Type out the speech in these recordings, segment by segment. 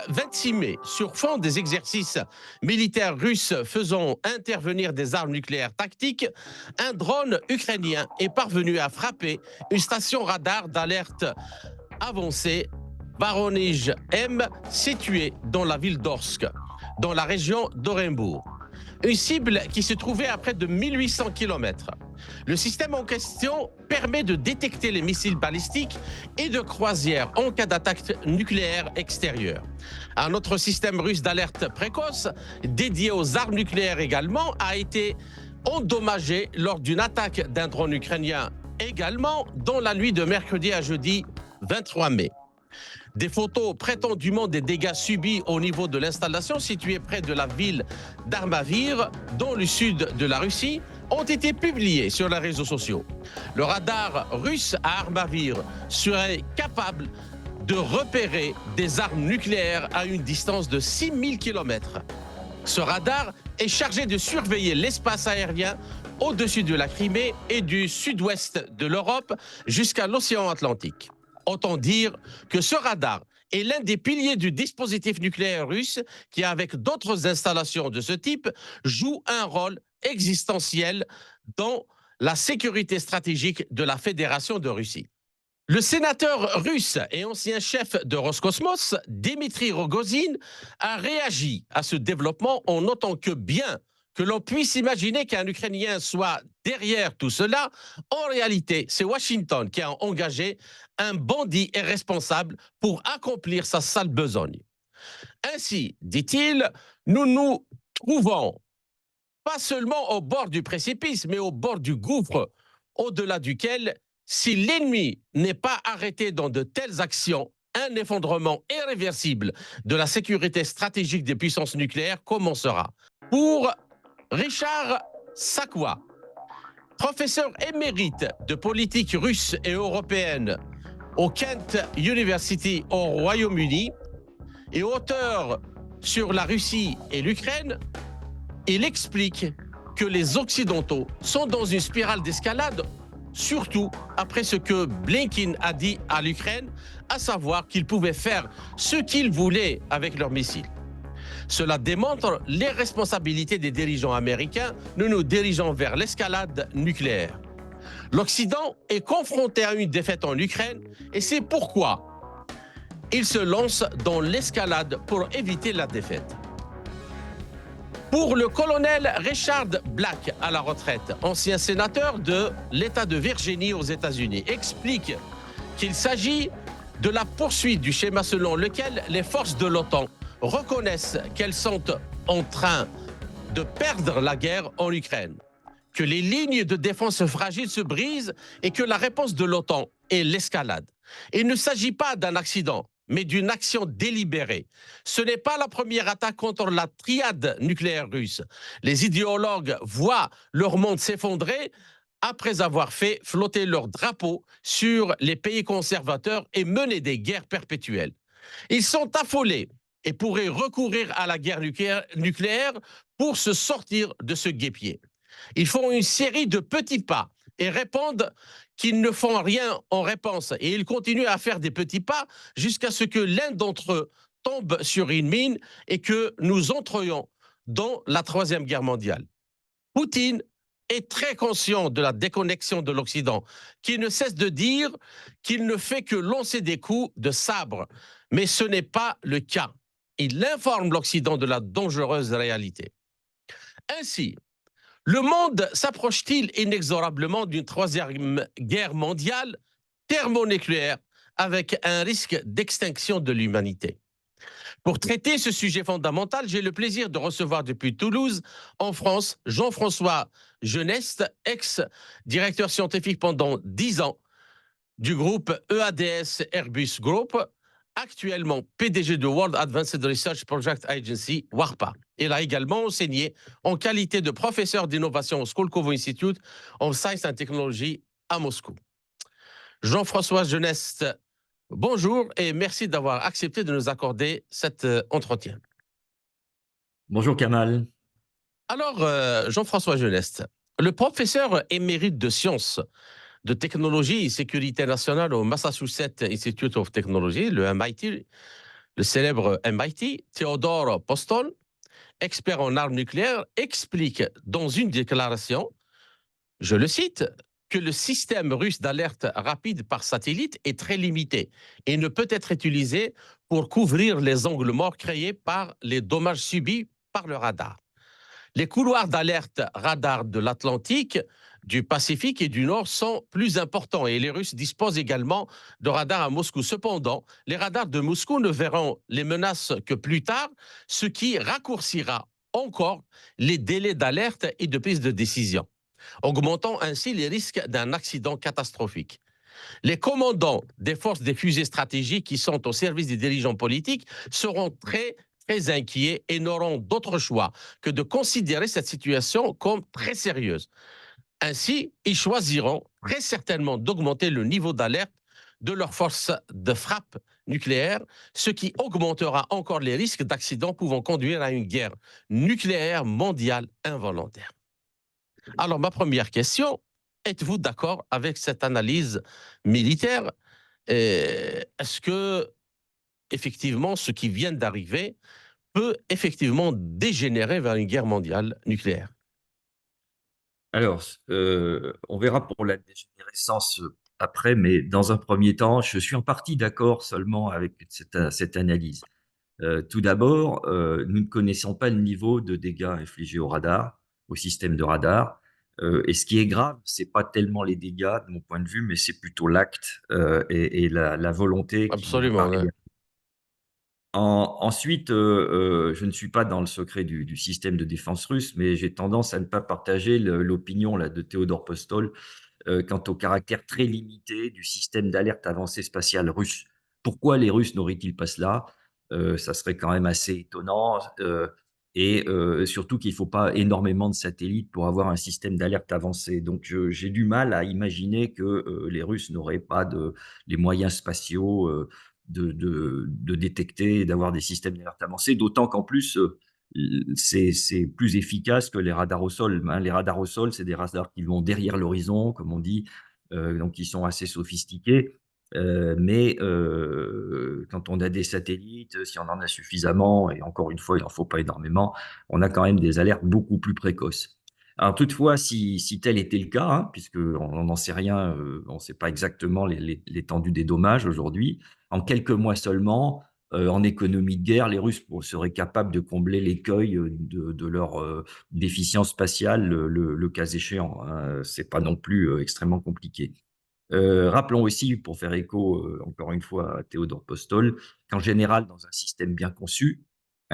26 mai, sur fond des exercices militaires russes faisant intervenir des armes nucléaires tactiques, un drone ukrainien est parvenu à frapper une station radar d'alerte avancée Voronezh M située dans la ville d'Orsk, dans la région d'Orenbourg. Une cible qui se trouvait à près de 1800 km. Le système en question permet de détecter les missiles balistiques et de croisière en cas d'attaque nucléaire extérieure. Un autre système russe d'alerte précoce, dédié aux armes nucléaires également, a été endommagé lors d'une attaque d'un drone ukrainien également dans la nuit de mercredi à jeudi 23 mai. Des photos prétendument des dégâts subis au niveau de l'installation située près de la ville d'Armavir, dans le sud de la Russie, ont été publiées sur les réseaux sociaux. Le radar russe à Armavir serait capable de repérer des armes nucléaires à une distance de 6000 km. Ce radar est chargé de surveiller l'espace aérien au-dessus de la Crimée et du sud-ouest de l'Europe jusqu'à l'océan Atlantique. Autant dire que ce radar est l'un des piliers du dispositif nucléaire russe qui, avec d'autres installations de ce type, joue un rôle existentiel dans la sécurité stratégique de la Fédération de Russie. Le sénateur russe et ancien chef de Roscosmos, Dmitri Rogozin, a réagi à ce développement en notant que bien que l'on puisse imaginer qu'un Ukrainien soit derrière tout cela, en réalité, c'est Washington qui a engagé un bandit irresponsable pour accomplir sa sale besogne. Ainsi, dit-il, nous nous trouvons pas seulement au bord du précipice, mais au bord du gouffre, au-delà duquel, si l'ennemi n'est pas arrêté dans de telles actions, un effondrement irréversible de la sécurité stratégique des puissances nucléaires commencera. Pour Richard Sakwa, professeur émérite de politique russe et européenne au Kent University au Royaume-Uni et auteur sur la Russie et l'Ukraine, il explique que les Occidentaux sont dans une spirale d'escalade, surtout après ce que Blinken a dit à l'Ukraine, à savoir qu'ils pouvaient faire ce qu'ils voulaient avec leurs missiles. Cela démontre l'irresponsabilité des dirigeants américains. Nous nous dirigeons vers l'escalade nucléaire. L'Occident est confronté à une défaite en Ukraine et c'est pourquoi il se lance dans l'escalade pour éviter la défaite. Pour le colonel Richard Black, à la retraite, ancien sénateur de l'État de Virginie aux États-Unis, explique qu'il s'agit de la poursuite du schéma selon lequel les forces de l'OTAN reconnaissent qu'elles sont en train de perdre la guerre en Ukraine, que les lignes de défense fragiles se brisent et que la réponse de l'OTAN est l'escalade. Il ne s'agit pas d'un accident, mais d'une action délibérée. Ce n'est pas la première attaque contre la triade nucléaire russe. Les idéologues voient leur monde s'effondrer après avoir fait flotter leur drapeau sur les pays conservateurs et mener des guerres perpétuelles. Ils sont affolés et pourraient recourir à la guerre nucléaire pour se sortir de ce guêpier. Ils font une série de petits pas et répondent qu'ils ne font rien en réponse. Et ils continuent à faire des petits pas jusqu'à ce que l'un d'entre eux tombe sur une mine et que nous entrions dans la Troisième Guerre mondiale. Poutine est très conscient de la déconnexion de l'Occident, qui ne cesse de dire qu'il ne fait que lancer des coups de sabre. Mais ce n'est pas le cas. Il informe l'Occident de la dangereuse réalité. Ainsi, le monde s'approche-t-il inexorablement d'une troisième guerre mondiale thermonucléaire avec un risque d'extinction de l'humanité? Pour traiter ce sujet fondamental, j'ai le plaisir de recevoir depuis Toulouse, en France, Jean-François Geneste, ex-directeur scientifique pendant 10 ans du groupe EADS Airbus Group, actuellement PDG de World Advanced Research Project Agency, WARPA. Il a également enseigné en qualité de professeur d'innovation au Skolkovo Institute of Science and Technology à Moscou. Jean-François Geneste, bonjour et merci d'avoir accepté de nous accorder cet entretien. Bonjour Kamal. Alors, Jean-François Geneste, le professeur émérite de sciences, de technologie et sécurité nationale au Massachusetts Institute of Technology, le MIT, Le célèbre MIT, Theodore Postol, expert en armes nucléaires, explique dans une déclaration, je le cite, que le système russe d'alerte rapide par satellite est très limité et ne peut être utilisé pour couvrir les angles morts créés par les dommages subis par le radar. Les couloirs d'alerte radar de l'Atlantique, du Pacifique et du Nord sont plus importants et les Russes disposent également de radars à Moscou. Cependant, les radars de Moscou ne verront les menaces que plus tard, ce qui raccourcira encore les délais d'alerte et de prise de décision, augmentant ainsi les risques d'un accident catastrophique. Les commandants des forces des fusées stratégiques qui sont au service des dirigeants politiques seront très inquiets et n'auront d'autre choix que de considérer cette situation comme très sérieuse. Ainsi, ils choisiront très certainement d'augmenter le niveau d'alerte de leurs forces de frappe nucléaire, ce qui augmentera encore les risques d'accidents pouvant conduire à une guerre nucléaire mondiale involontaire. Alors, ma première question, êtes-vous d'accord avec cette analyse militaire? Est-ce que, effectivement, ce qui vient d'arriver peut effectivement dégénérer vers une guerre mondiale nucléaire? Alors, on verra pour la dégénérescence après, mais dans un premier temps, je suis en partie d'accord seulement avec cette analyse. Tout d'abord, nous ne connaissons pas le niveau de dégâts infligés au radar, au système de radar. Et ce qui est grave, c'est pas tellement les dégâts de mon point de vue, mais c'est plutôt l'acte et la volonté qui ne va pas Absolument, hein. réagir. Ensuite, je ne suis pas dans le secret du système de défense russe, mais j'ai tendance à ne pas partager l'opinion là de Théodore Postol quant au caractère très limité du système d'alerte avancée spatiale russe. Pourquoi les Russes n'auraient-ils pas cela? Ça serait quand même assez étonnant, et surtout qu'il ne faut pas énormément de satellites pour avoir un système d'alerte avancé. Donc j'ai du mal à imaginer que, les Russes n'auraient pas les moyens spatiaux, de détecter et d'avoir des systèmes d'alerte avancés, d'autant qu'en plus, c'est plus efficace que les radars au sol, hein. Les radars au sol, c'est des radars qui vont derrière l'horizon, comme on dit, donc ils sont assez sophistiqués. Mais quand on a des satellites, si on en a suffisamment, et encore une fois, il n'en faut pas énormément, on a quand même des alertes beaucoup plus précoces. Alors toutefois, si tel était le cas, hein, puisqu'on n'en sait rien, on ne sait pas exactement l'étendue des dommages aujourd'hui, en quelques mois seulement, en économie de guerre, les Russes seraient capables de combler l'écueil de leur déficience spatiale, le cas échéant, hein. C'est pas non plus extrêmement compliqué. Rappelons aussi, pour faire écho encore une fois à Théodore Postol, qu'en général, dans un système bien conçu,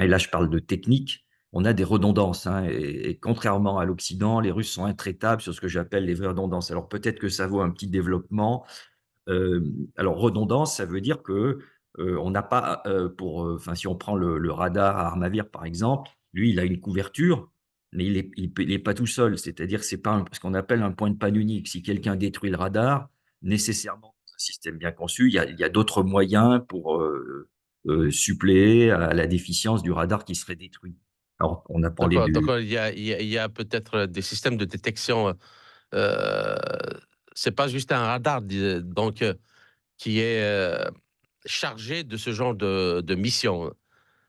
et là je parle de technique, on a des redondances, hein, et contrairement à l'Occident, les Russes sont intraitables sur ce que j'appelle les vraies redondances. Alors peut-être que ça vaut un petit développement. Alors redondance, ça veut dire que, on n'a pas, enfin, si on prend le radar à Armavir, par exemple, lui, il a une couverture, mais il est pas tout seul. C'est-à-dire que c'est pas ce qu'on appelle un point de panne unique. Si quelqu'un détruit le radar, nécessairement, dans un système bien conçu, il y a d'autres moyens pour, suppléer à la déficience du radar qui serait détruit. Alors, on a parlé D'accord, donc du il y a peut-être des systèmes de détection. Euh, c'est pas juste un radar, donc qui est chargé de ce genre de mission.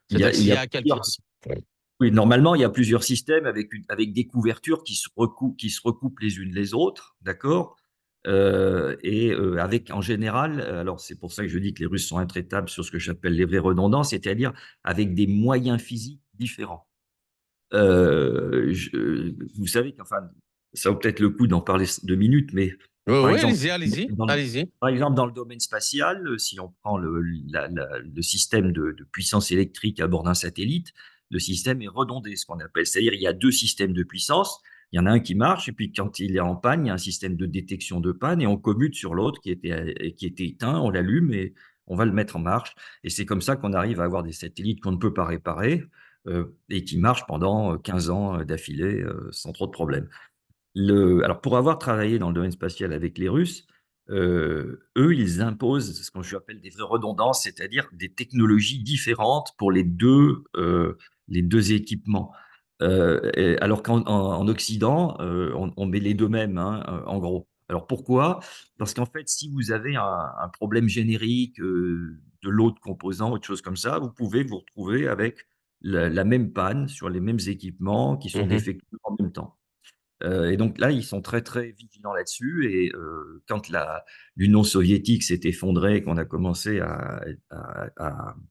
C'est-à-dire que il s'il y y a a plusieurs. quelqu'un. Oui, normalement, il y a plusieurs systèmes avec des couvertures qui se recoupent les unes les autres, d'accord? Et avec en général, alors c'est pour ça que je dis que les Russes sont intraitables sur ce que j'appelle les vraies redondances, c'est-à-dire avec des moyens physiques différents. Vous savez qu'enfin, ça vaut peut-être le coup d'en parler 2 minutes, mais Oui, par oui, exemple, allez-y, allez-y, dans le allez-y. dans le domaine spatial, si on prend le système de puissance électrique à bord d'un satellite, le système est redondé, ce qu'on appelle. C'est-à-dire, il y a 2 systèmes de puissance. Il y en a un qui marche et puis quand il est en panne, il y a un système de détection de panne et on commute sur l'autre qui était éteint, on l'allume et on va le mettre en marche et c'est comme ça qu'on arrive à avoir des satellites qu'on ne peut pas réparer, et qui marchent pendant, 15 ans, d'affilée, sans trop de problèmes. Alors pour avoir travaillé dans le domaine spatial avec les Russes, eux, ils imposent ce que j'appelle des vraies redondances, c'est-à-dire des technologies différentes pour les 2 équipements. Et alors qu'en Occident, on met les 2 mêmes, hein, en gros. Alors pourquoi? Parce qu'en fait, si vous avez un problème générique, de l'autre composant, autre chose comme ça, vous pouvez vous retrouver avec la même panne sur les mêmes équipements qui sont Mmh. défectueux en même temps. Et donc là, ils sont très, très vigilants là-dessus et quand la l'Union soviétique s'est effondrée, qu'on a commencé à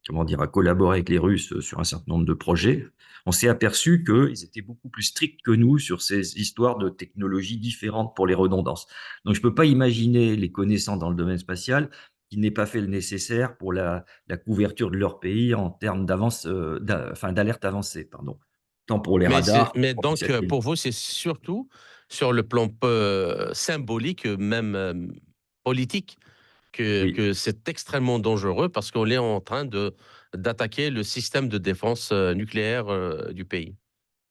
comment dire? À collaborer avec les Russes, sur un certain nombre de projets, on s'est aperçu qu'ils étaient beaucoup plus stricts que nous sur ces histoires de technologies différentes pour les redondances. Donc je peux pas imaginer les connaissants dans le domaine spatial qui n'aient pas fait le nécessaire pour la couverture de leur pays en termes d'avance, d'alerte avancée, pardon. Tant pour les radars que Mais pour les donc, satellites. pour vous, c'est surtout sur le plan symbolique, même, politique, Oui. que c'est extrêmement dangereux parce qu'on est en train d'attaquer le système de défense, nucléaire, du pays.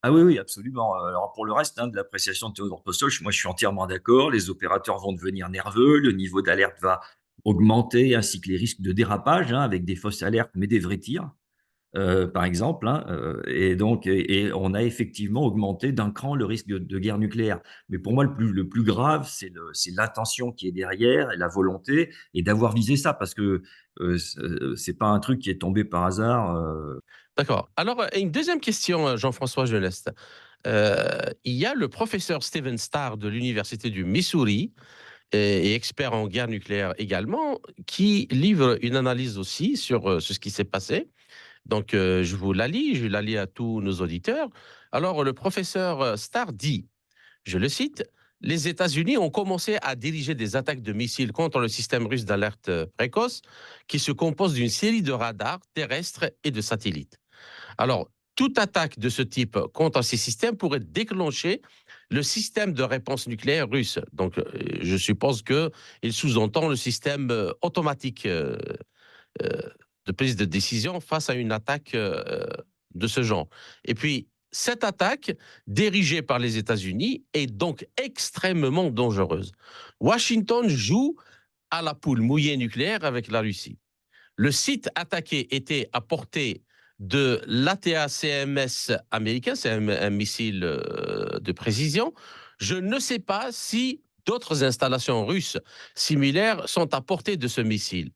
Ah oui, oui, absolument. Alors pour le reste, hein, de l'appréciation de Théodore Postol, moi je suis entièrement d'accord. Les opérateurs vont devenir nerveux, le niveau d'alerte va augmenter, ainsi que les risques de dérapage, hein, avec des fausses alertes, mais des vrais tirs, par exemple, hein, et donc et on a effectivement augmenté d'un cran le risque de guerre nucléaire. Mais pour moi, le plus grave, c'est l'intention qui est derrière et la volonté et d'avoir visé ça parce que, c'est pas un truc qui est tombé par hasard, D'accord. Alors, une deuxième question, Jean-François Geneste. Il y a le professeur Steven Starr de l'université du Missouri, et expert en guerre nucléaire également, qui livre une analyse aussi sur ce qui s'est passé. Donc, je la lis à tous nos auditeurs. Alors, le professeur Starr dit, je le cite, les États-Unis ont commencé à diriger des attaques de missiles contre le système russe d'alerte précoce, qui se compose d'une série de radars terrestres et de satellites. Alors, toute attaque de ce type contre ces systèmes pourrait déclencher le système de réponse nucléaire russe. Donc, je suppose qu'il sous-entend le système automatique euh, de prise de décision face à une attaque de ce genre. Et puis, cette attaque, dirigée par les États-Unis, est donc extrêmement dangereuse. Washington joue à la poule mouillée nucléaire avec la Russie. Le site attaqué était à portée de l'ATACMS américain, c'est un missile de précision. Je ne sais pas si d'autres installations russes similaires sont à portée de ce missile,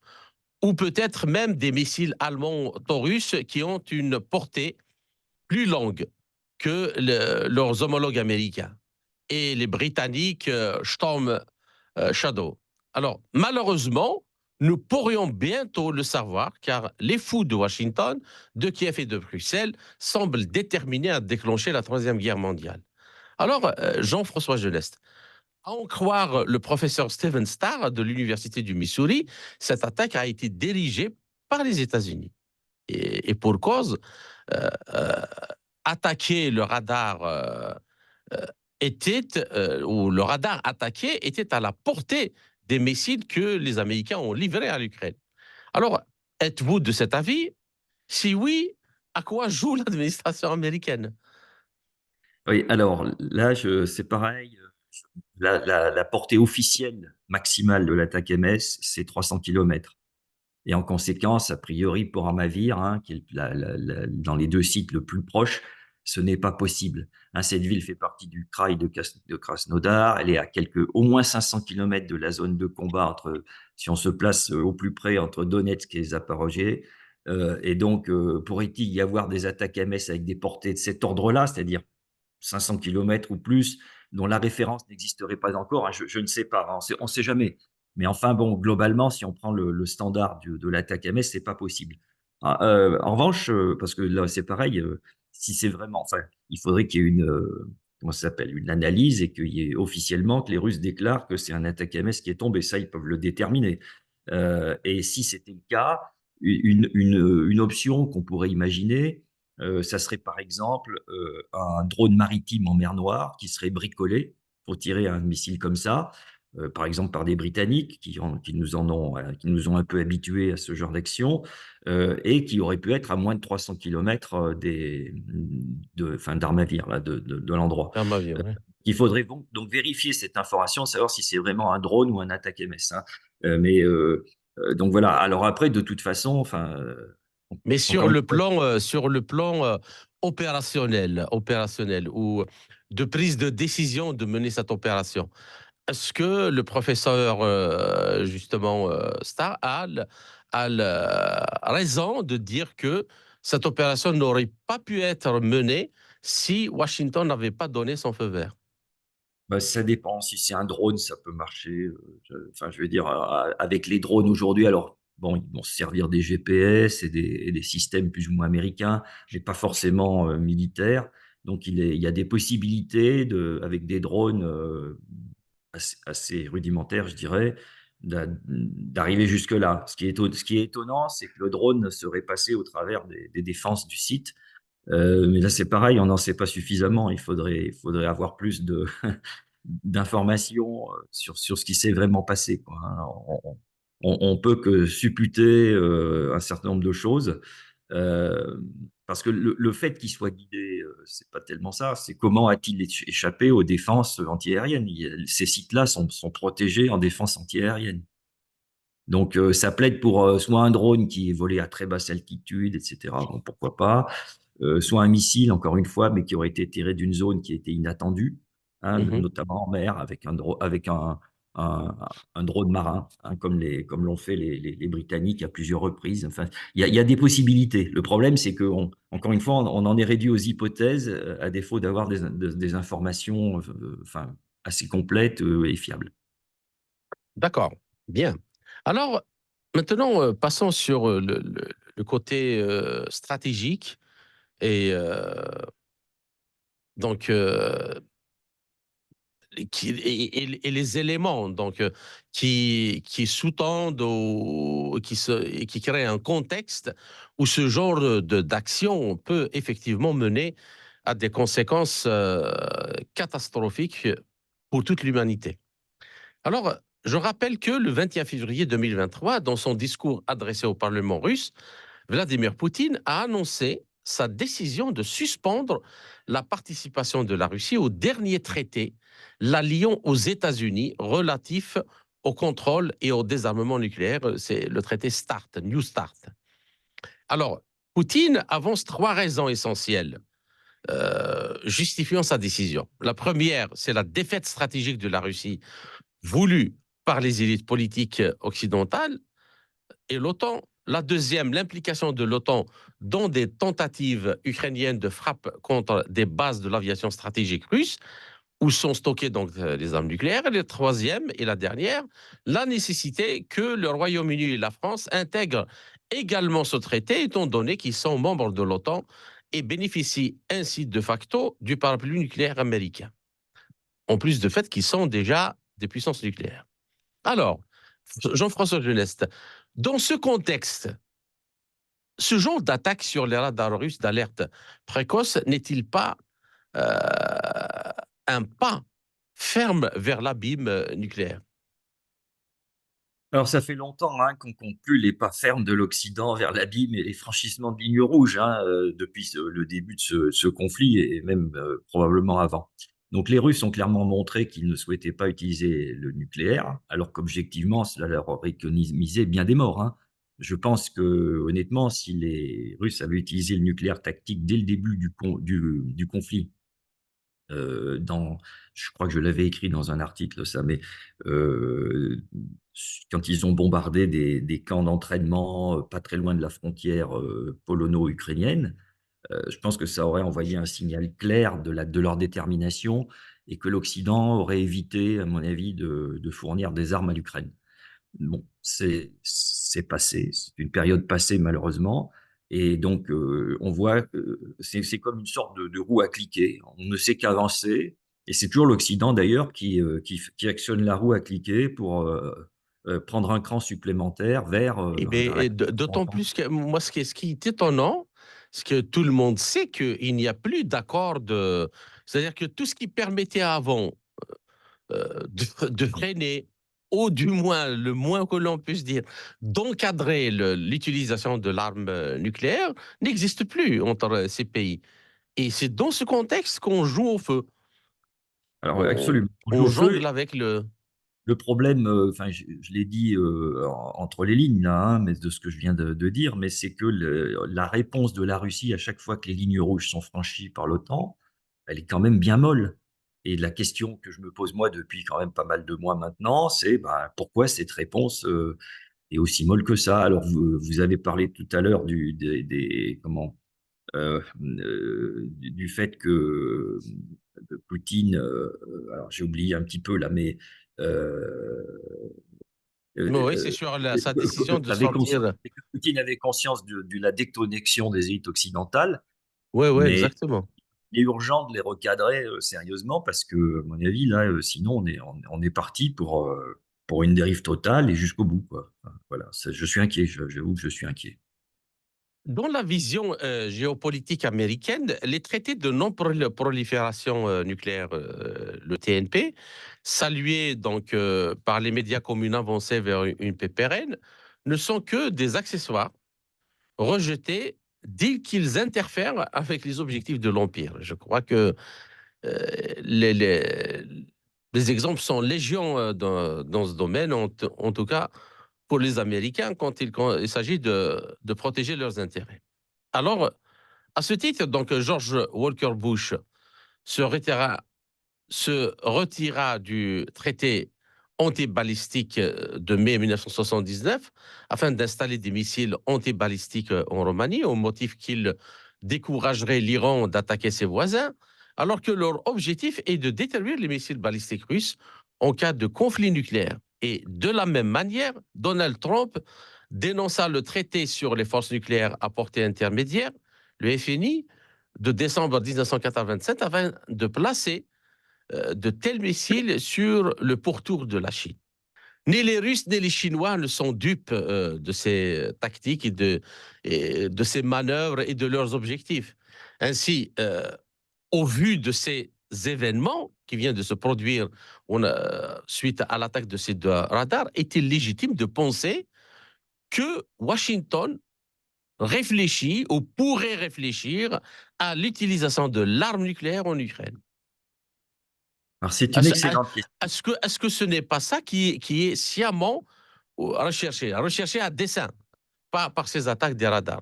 ou peut-être même des missiles allemands Taurus qui ont une portée plus longue que leurs homologues américains et les Britanniques Storm Shadow. Alors, malheureusement, nous pourrions bientôt le savoir, car les fous de Washington, de Kiev et de Bruxelles semblent déterminés à déclencher la Troisième Guerre mondiale. Alors, Jean-François Geneste, à en croire le professeur Steven Starr de l'Université du Missouri, cette attaque a été dirigée par les États-Unis. Et pour cause, euh, euh, attaquer le radar euh, ou le radar attaqué était à la portée des missiles que les Américains ont livrés à l'Ukraine. Alors, êtes-vous de cet avis? Si oui, à quoi joue l'administration américaine? oui, alors là, c'est pareil, la portée officielle maximale de l'attaque MS, c'est 300 kilomètres et en conséquence, a priori pour Armavir, hein, qui est dans les 2 sites le plus proche, ce n'est pas possible. Hein, cette ville fait partie du kraï de Krasnodar, elle est à au moins 500 kilomètres de la zone de combat si on se place, au plus près entre Donetsk et Zaporojie, et donc, pourrait-il y avoir des attaques MS avec des portées de cet ordre-là, c'est-à-dire 500 kilomètres ou plus, dont la référence n'existerait pas encore, hein, je ne sais pas, hein, on sait jamais. Mais enfin bon, globalement, si on prend le standard de l'attaque MS, c'est pas possible. Ah, en revanche, parce que là, c'est pareil, si c'est vraiment enfin, il faudrait qu'il y ait comment ça s'appelle? Une analyse et qu'il y ait officiellement que les Russes déclarent que c'est un attaque MS qui est tombé. Ça, ils peuvent le déterminer. Et si c'était le cas, une option qu'on pourrait imaginer, ça serait par exemple, un drone maritime en mer Noire qui serait bricolé pour tirer un missile comme ça, par exemple par des Britanniques qui nous ont un peu habitués à ce genre d'action, et qui aurait pu être à moins de 300 kilomètres, d'Armavir là, de l'endroit. À ma vie, Heu, ouais. il faudrait donc vérifier cette information, savoir si c'est vraiment un drone ou un attaque MS, hein. Donc voilà. Alors après de toute façon, enfin, Mais encore une fois. sur le plan opérationnel ou de prise de décision de mener cette opération, est-ce que le professeur, justement, Starr a raison de dire que cette opération n'aurait pas pu être menée si Washington n'avait pas donné son feu vert? Bah, ça dépend. Si c'est un drone, ça peut marcher. Enfin, je veux dire, avec les drones aujourd'hui, alors, bon, ils vont se servir des GPS et des systèmes plus ou moins américains, mais pas forcément militaires. Donc, il y a des possibilités avec des drones assez rudimentaires, je dirais, d'arriver jusque-là. Ce qui est étonnant, c'est que le drone serait passé au travers des défenses du site. Mais là, c'est pareil, on n'en sait pas suffisamment. Il faudrait avoir plus d'informations sur ce qui s'est vraiment passé, quoi, hein. On peut que supputer un certain nombre de choses, euh, parce que le fait qu'il soit guidé, c'est pas tellement ça. C'est comment a-t-il échappé aux défenses antiaériennes. Ces sites-là sont protégés en défense antiaérienne. Donc, ça plaide pour soit un drone qui est volé à très basse altitude, etc. Bon, pourquoi pas, soit un missile, encore une fois, mais qui aurait été tiré d'une zone qui était inattendue, hein, Mmh. notamment en mer, avec un, un drone marin, hein, comme l'ont fait les Britanniques à plusieurs reprises. Enfin, il y a des possibilités. Le problème, c'est que, encore une fois, on en est réduit aux hypothèses, à défaut d'avoir des informations enfin, assez complètes et fiables. D'accord, bien. Alors, maintenant, passons sur, le côté, stratégique et donc et les éléments donc qui sous-tendent et qui créent un contexte où ce genre d'action peut effectivement mener à des conséquences catastrophiques pour toute l'humanité. Alors, je rappelle que le 21 février 2023, dans son discours adressé au Parlement russe, Vladimir Poutine a annoncé sa décision de suspendre la participation de la Russie au dernier traité, l'alliant aux États-Unis relatif au contrôle et au désarmement nucléaire. C'est le traité START, New START. Alors, Poutine avance trois raisons essentielles justifiant sa décision. La première, c'est la défaite stratégique de la Russie voulue par les élites politiques occidentales et l'OTAN. La deuxième, l'implication de l'OTAN dans des tentatives ukrainiennes de frappe contre des bases de l'aviation stratégique russe, où sont stockées donc les armes nucléaires. Et la troisième et la dernière, la nécessité que le Royaume-Uni et la France intègrent également ce traité, étant donné qu'ils sont membres de l'OTAN et bénéficient ainsi de facto du parapluie nucléaire américain, en plus de fait qu'ils sont déjà des puissances nucléaires. Alors, Jean-François Geneste, dans ce contexte, ce genre d'attaque sur les radars russes d'alerte précoce n'est-il pas un pas ferme vers l'abîme nucléaire? Alors, ça fait longtemps, hein, qu'on compte plus les pas fermes de l'Occident vers l'abîme et les franchissements de lignes rouges, hein, depuis le début de ce conflit et même probablement avant. Donc, les Russes ont clairement montré qu'ils ne souhaitaient pas utiliser le nucléaire, alors qu'objectivement, cela leur aurait économisé bien des morts, hein. Je pense que, honnêtement, si les Russes avaient utilisé le nucléaire tactique dès le début du conflit, dans je crois que je l'avais écrit dans un article ça, mais heu, quand ils ont bombardé des camps d'entraînement, pas très loin de la frontière, polono-ukrainienne, je pense que ça aurait envoyé un signal clair de leur détermination et que l'Occident aurait évité, à mon avis, de fournir des armes à l'Ukraine. Bon, c'est passé, c'est une période passée malheureusement et donc on voit que c'est comme une sorte de roue à cliquer. On ne sait qu'avancer et c'est toujours l'Occident d'ailleurs qui actionne la roue à cliquer pour, prendre un cran supplémentaire vers la D'autant plus que moi, ce qui est étonnant, c'est que tout le monde sait qu'il n'y a plus d'accord de... C'est-à-dire que tout ce qui permettait avant de freiner, ou du moins, le moins que l'on puisse dire, d'encadrer l'utilisation de l'arme nucléaire, n'existe plus entre ces pays. Et c'est dans ce contexte qu'on joue au feu. alors ouais, absolument. On joue On au feu. jongle avec le... Le problème, enfin, je l'ai dit entre les lignes, là, hein, mais de ce que je viens de dire, mais c'est que la réponse de la Russie à chaque fois que les lignes rouges sont franchies par l'OTAN, elle est quand même bien molle. Et la question que je me pose moi depuis quand même pas mal de mois maintenant, c'est ben, pourquoi cette réponse est aussi molle que ça? Alors vous avez parlé tout à l'heure comment du fait que Poutine, alors j'ai oublié un petit peu là, mais euh, Oui, c'est sur sa décision de sortir. que Poutine avait conscience de la déconnexion des élites occidentales, Oui, oui, mais exactement. il est urgent de les recadrer sérieusement parce que, à mon avis, là, sinon, on est parti pour une dérive totale et jusqu'au bout, quoi. Enfin, voilà, je suis inquiet, j'avoue que je suis inquiet. Dans la vision géopolitique américaine, les traités de non-prolifération nucléaire, le TNP, salués donc par les médias communs avancés vers une paix pérenne, ne sont que des accessoires rejetés dès qu'ils interfèrent avec les objectifs de l'Empire. Je crois que euh, les, les- les exemples sont légion dans ce domaine, en tout cas pour les Américains, quand il s'agit de protéger leurs intérêts. Alors, à ce titre, donc, George Walker Bush se retira, se retira du traité antibalistique de mai 1979 afin d'installer des missiles antibalistiques en Roumanie au motif qu'il découragerait l'Iran d'attaquer ses voisins, alors que leur objectif est de détruire les missiles balistiques russes en cas de conflit nucléaire. Et de la même manière, Donald Trump dénonça le traité sur les forces nucléaires à portée intermédiaire, le FNI, de décembre 1987 afin de placer de tels missiles sur le pourtour de la Chine. Ni les Russes ni les Chinois ne sont dupes de ces tactiques et de ces manœuvres et de leurs objectifs. Ainsi, au vu de ces événements qui viennent de se produire suite à l'attaque de ces deux radars, est-il légitime de penser que Washington réfléchit ou pourrait réfléchir à l'utilisation de l'arme nucléaire en Ukraine? Alors, c'est une excellente question. Est-ce que ce n'est pas ça qui est sciemment recherché à dessein par ces attaques des radars?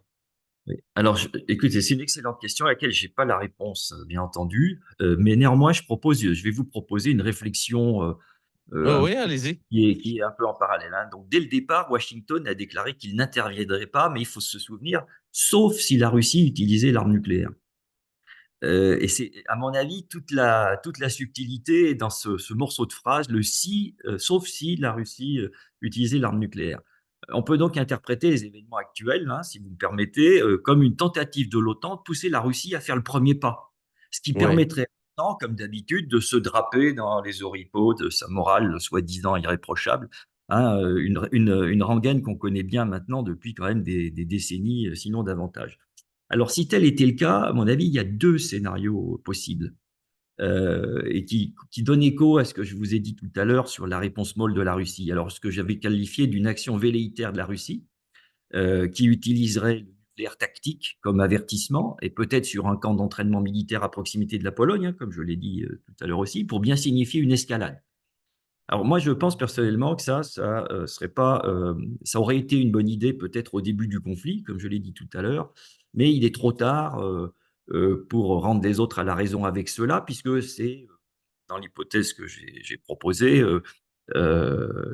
Oui. Alors, écoutez, c'est une excellente question à laquelle j'ai pas la réponse, bien entendu, mais néanmoins, je vais vous proposer une réflexion Oh un oui, allez-y. qui est un peu en parallèle, hein. Donc, dès le départ, Washington a déclaré qu'il n'interviendrait pas, mais il faut se souvenir, sauf si la Russie utilisait l'arme nucléaire. Et c'est, à mon avis, toute la subtilité est dans ce morceau de phrase, le si, sauf si la Russie utilisait l'arme nucléaire. On peut donc interpréter les événements actuels, hein, si vous me permettez, comme une tentative de l'OTAN de pousser la Russie à faire le premier pas, ce qui Oui. permettrait, comme d'habitude, de se draper dans les oripeaux de sa morale soi-disant irréprochable, hein, une rengaine qu'on connaît bien maintenant depuis quand même des décennies, sinon davantage. Alors, si tel était le cas, à mon avis, il y a deux scénarios possibles et qui donnent écho à ce que je vous ai dit tout à l'heure sur la réponse molle de la Russie. Alors, ce que j'avais qualifié d'une action velléitaire de la Russie, qui utiliserait le nucléaire tactique comme avertissement et peut-être sur un camp d'entraînement militaire à proximité de la Pologne, hein, comme je l'ai dit tout à l'heure aussi, pour bien signifier une escalade. Alors moi, je pense personnellement que serait pas, ça aurait été une bonne idée peut-être au début du conflit, comme je l'ai dit tout à l'heure, mais il est trop tard pour rendre les autres à la raison avec cela, puisque c'est dans l'hypothèse que j'ai proposée,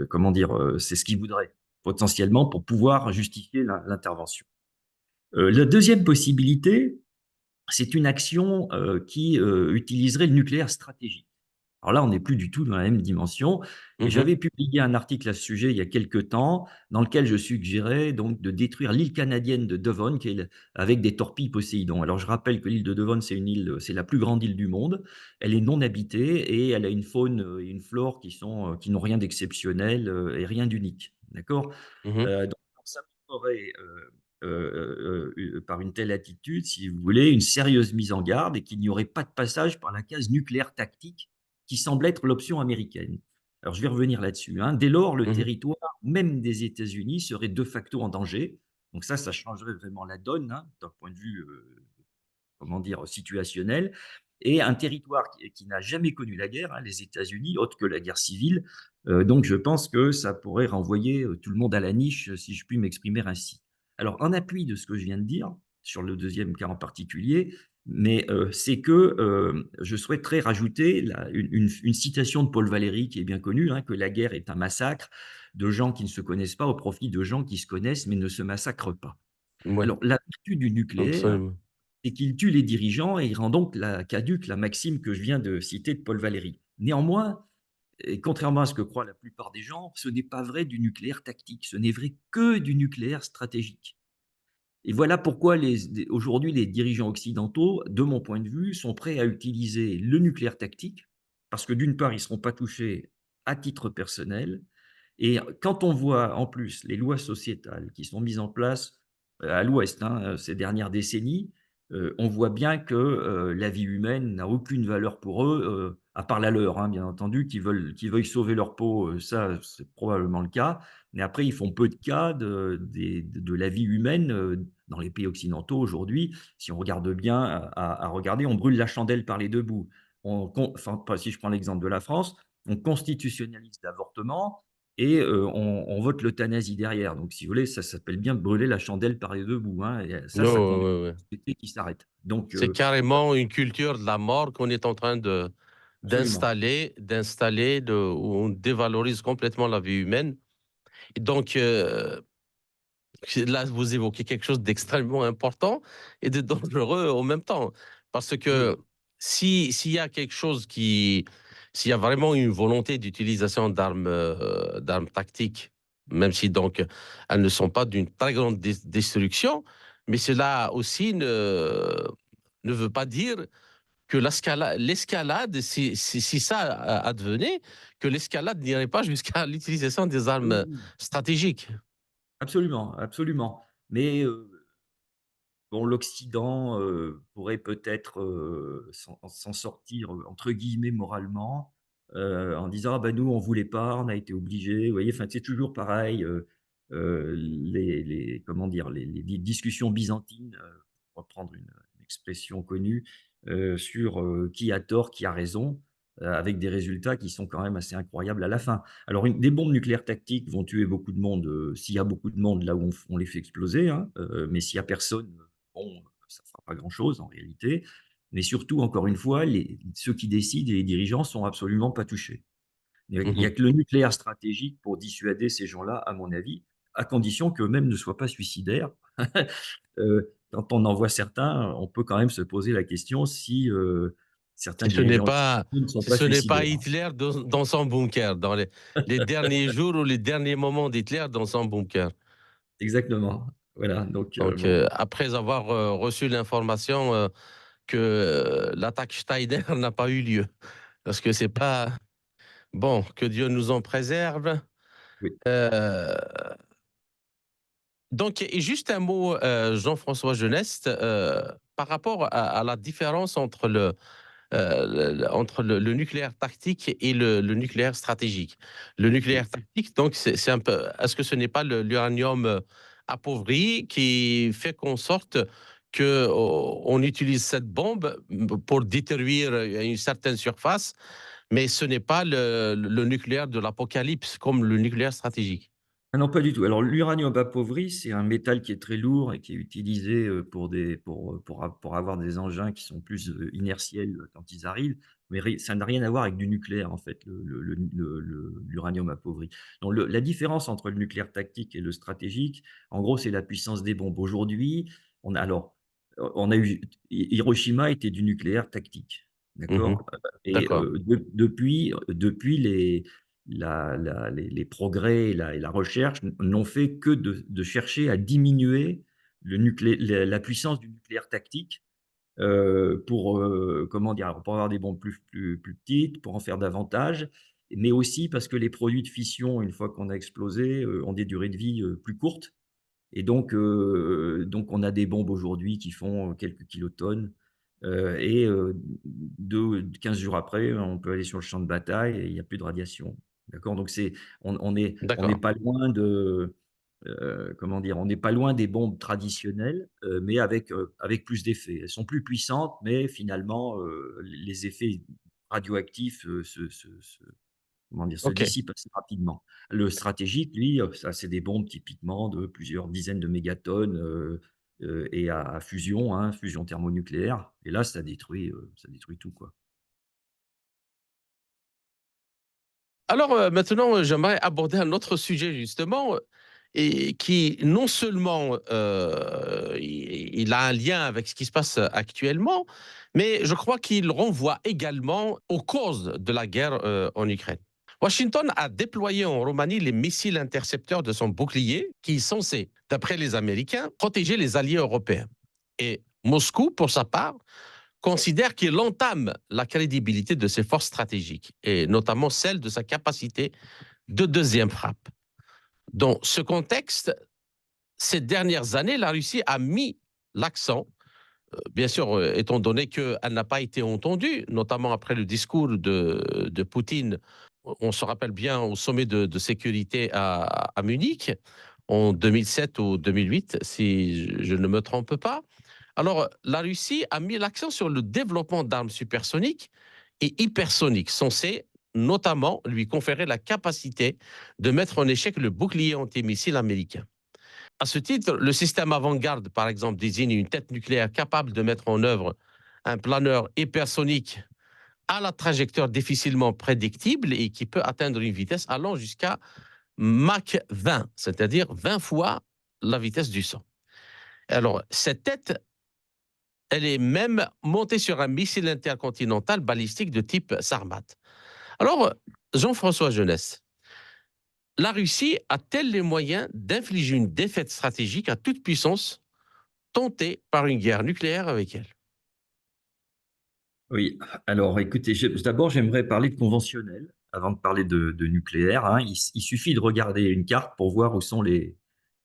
comment dire, c'est ce qu'ils voudraient potentiellement pour pouvoir justifier l'intervention. La deuxième possibilité, c'est une action qui utiliserait le nucléaire stratégique. Alors là, on n'est plus du tout dans la même dimension. Et Mhm, j'avais publié un article à ce sujet il y a quelque temps, dans lequel je suggérais donc de détruire l'île canadienne de Devon, avec des torpilles Poséidon. Alors je rappelle que l'île de Devon, c'est une île, c'est la plus grande île du monde. Elle est non habitée et elle a une faune et une flore qui n'ont rien d'exceptionnel et rien d'unique. D'accord. mhm. Donc ça montrerait par une telle attitude, si vous voulez, une sérieuse mise en garde et qu'il n'y aurait pas de passage par la case nucléaire tactique qui semble être l'option américaine. Alors, je vais revenir là-dessus, hein. Dès lors, le Mhm. territoire, même des États-Unis, serait de facto en danger. Donc ça changerait vraiment la donne, hein, d'un point de vue, comment dire, situationnel. Et un territoire qui n'a jamais connu la guerre, hein, les États-Unis, autre que la guerre civile. Donc, je pense que ça pourrait renvoyer tout le monde à la niche, si je puis m'exprimer ainsi. Alors, en appui de ce que je viens de dire, sur le deuxième cas en particulier, Mais, c'est que, je souhaiterais rajouter une citation de Paul Valéry qui est bien connue, hein, que la guerre est un massacre de gens qui ne se connaissent pas au profit de gens qui se connaissent mais ne se massacrent pas. Ouais, Alors la vertu du nucléaire, absolument. c'est qu'il tue les dirigeants et il rend donc caduque la maxime que je viens de citer de Paul Valéry. Néanmoins, et contrairement à ce que croient la plupart des gens, ce n'est pas vrai du nucléaire tactique, ce n'est vrai que du nucléaire stratégique. Et voilà pourquoi aujourd'hui les dirigeants occidentaux, de mon point de vue, sont prêts à utiliser le nucléaire tactique, parce que d'une part, ils ne seront pas touchés à titre personnel, et quand on voit en plus les lois sociétales qui sont mises en place, à l'Ouest, hein, ces dernières décennies, on voit bien que, la vie humaine n'a aucune valeur pour eux, à part la leur, hein, bien entendu, qu'ils veuillent sauver leur peau, ça, c'est probablement le cas. Mais après, ils font peu de cas de la vie humaine, dans les pays occidentaux aujourd'hui. Si on regarde bien, à regarder, on brûle la chandelle par les 2 bouts. Si je prends l'exemple de la France, on constitutionnalise l'avortement et on vote l'euthanasie derrière. Donc si vous voulez, ça s'appelle bien brûler la chandelle par les 2 bouts, hein, et Ouais, ça ouais, conduit ouais, ouais. à une société qui s'arrête. Donc C'est carrément une culture de la mort qu'on est en train absolument. où on dévalorise complètement la vie humaine. Et donc, là, vous évoquez quelque chose d'extrêmement important et de dangereux en même temps. Parce Oui. que s'il y a quelque chose s'il y a vraiment une volonté d'utilisation d'armes tactiques, même si donc elles ne sont pas d'une très grande destruction, mais cela aussi ne veut pas dire que l'escalade, si ça advenait, que l'escalade n'irait pas jusqu'à l'utilisation des Ah oui, armes oui. stratégiques. Absolument, absolument. Mais bon, l'Occident, pourrait peut-être, s'en sortir, entre guillemets «moralement», en disant: «Ah bah, nous on voulait pas, on a été obligés». Vous voyez? Enfin, c'est toujours pareil, les comment dire? Les discussions byzantines, pour reprendre une expression connue, sur, qui a tort, qui a raison, avec des résultats qui sont quand même assez incroyables à la fin. Alors une des bombes nucléaires tactiques vont tuer beaucoup de monde, s'il y a beaucoup de monde là où on les fait exploser, hein, mais s'il y a personne, bon, ça ne fera pas grand-chose en réalité, mais surtout, encore une fois, ceux qui décident et les dirigeants sont absolument pas touchés. Il y a Mhm. que le nucléaire stratégique pour dissuader ces gens-là, à mon avis, à condition qu'eux-mêmes ne soient pas suicidaires. Quand on en voit certains, on peut quand même se poser la question si, certains Et dirigeants occidentaux ne sont pas ce n'est pas suicidaires, hein. Hitler dans son bunker, dans les derniers jours ou les derniers moments d'Hitler dans son bunker. Exactement. Voilà, donc Donc, bon. après avoir reçu l'information que l'attaque Steiner n'a pas eu lieu, parce que c'est pas bon, que Dieu nous en préserve. Oui. Euh, donc, et juste un mot, Jean-François Geneste, par rapport à la différence entre le nucléaire tactique et le nucléaire stratégique. Le Oui. nucléaire tactique, donc, c'est un peu. Est-ce que ce n'est pas l'uranium appauvri qui fait qu'en sorte que on utilise cette bombe pour détruire une certaine surface, mais ce n'est pas le nucléaire de l'apocalypse comme le nucléaire stratégique. Ah non, pas du tout. Alors l'uranium appauvri, c'est un métal qui est très lourd et qui est utilisé, pour avoir des engins qui sont plus, inertiels, quand ils arrivent, mais ça n'a rien à voir avec du nucléaire en fait, l'uranium appauvri. Donc la différence entre le nucléaire tactique et le stratégique, en gros, c'est la puissance des bombes. Aujourd'hui, on a eu Hiroshima était du nucléaire tactique, Mhm. d'accord? Et D'accord. depuis les progrès et la recherche n'ont fait que de chercher à diminuer la puissance du nucléaire tactique, pour, comment dire? Alors pour avoir des bombes plus petites, pour en faire davantage, mais aussi parce que les produits de fission, une fois qu'on a explosé, ont des durées de vie, plus courtes. Et donc on a des bombes aujourd'hui qui font quelques kilotonnes, et 15 jours après, on peut aller sur le champ de bataille et il y a plus de radiation. D'accord? Donc on n'est D'accord. pas loin de, comment dire? On n'est pas loin des bombes traditionnelles, mais avec plus d'effets. Elles sont plus puissantes, mais finalement, les effets radioactifs, comment dire? Se OK. dissipe assez rapidement. Le stratégique, lui, ça c'est des bombes typiquement de plusieurs dizaines de mégatonnes, et à fusion, hein, fusion thermonucléaire et là, ça détruit tout, quoi. Alors maintenant, j'aimerais aborder un autre sujet justement, et qui non seulement il a un lien avec ce qui se passe actuellement, mais je crois qu'il renvoie également aux causes de la guerre en Ukraine. Washington a déployé en Roumanie les missiles intercepteurs de son bouclier qui est censé, d'après les Américains, protéger les alliés européens. Et Moscou, pour sa part, considère qu'il entame la crédibilité de ses forces stratégiques, et notamment celle de sa capacité de deuxième frappe. Dans ce contexte, ces dernières années, la Russie a mis l'accent, bien sûr, étant donné qu'elle n'a pas été entendue, notamment après le discours de Poutine, on se rappelle bien, au sommet de sécurité à Munich, en 2007 ou 2008, si je ne me trompe pas. Alors, la Russie a mis l'accent sur le développement d'armes supersoniques et hypersoniques, censées notamment lui conférer la capacité de mettre en échec le bouclier antimissile américain. À ce titre, le système avant-garde, par exemple, désigne une tête nucléaire capable de mettre en œuvre un planeur hypersonique à la trajectoire difficilement prédictible et qui peut atteindre une vitesse allant jusqu'à Mach 20, c'est-à-dire 20 fois la vitesse du son. Alors, cette tête, elle est même montée sur un missile intercontinental balistique de type Sarmat. Alors, Jean-François Jeunesse, la Russie a-t-elle les moyens d'infliger une défaite stratégique à toute puissance tentée par une guerre nucléaire avec elle? Oui, alors écoutez, d'abord, j'aimerais parler de conventionnel avant de parler de nucléaire, hein. Il suffit de regarder une carte pour voir où sont les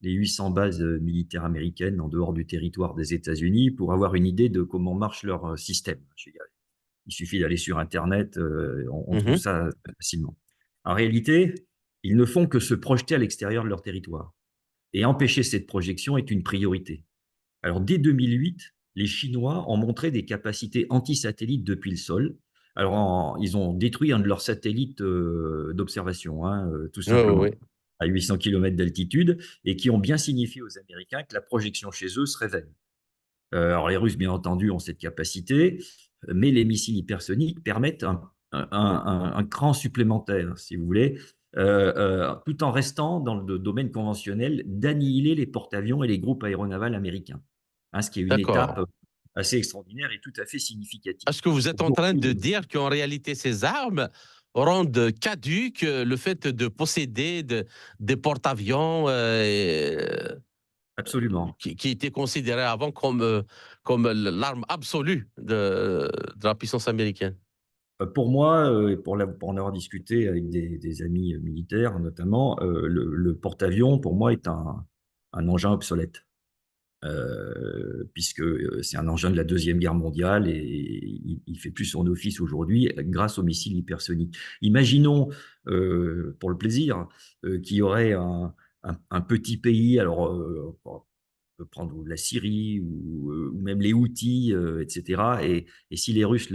800 bases militaires américaines en dehors du territoire des États-Unis pour avoir une idée de comment marche leur système. Il suffit d'aller sur Internet, on trouve Mhm. ça facilement. En réalité, ils ne font que se projeter à l'extérieur de leur territoire et empêcher cette projection est une priorité. Alors, dès 2008, les Chinois ont montré des capacités anti-satellites depuis le sol. Alors, ils ont détruit un de leurs satellites d'observation, hein, tout Oui, oui, simplement, à 800 km d'altitude, et qui ont bien signifié aux Américains que la projection chez eux serait vaine. Alors, les Russes, bien entendu, ont cette capacité, mais les missiles hypersoniques permettent un cran supplémentaire, si vous voulez, tout en restant dans le domaine conventionnel, d'annihiler les porte-avions et les groupes aéronavals américains, hein, ce qui est une étape d'accord. assez extraordinaire et tout à fait significative Est-ce que vous pour êtes en train beaucoup de de. dire qu'en réalité, ces armes rendent caduque le fait de posséder des porte-avions Absolument. qui étaient considérés avant comme l'arme absolue de la puissance américaine? Pour moi, et pour en avoir discuté avec des amis militaires notamment, le porte-avions, pour moi, est un engin obsolète. Puisque, c'est un engin de la Deuxième Guerre mondiale et il fait plus son office aujourd'hui grâce aux missiles hypersoniques. Imaginons, pour le plaisir, qu'il y aurait un petit pays, alors, on peut prendre la Syrie ou même les Houthis, et cetera et si les Russes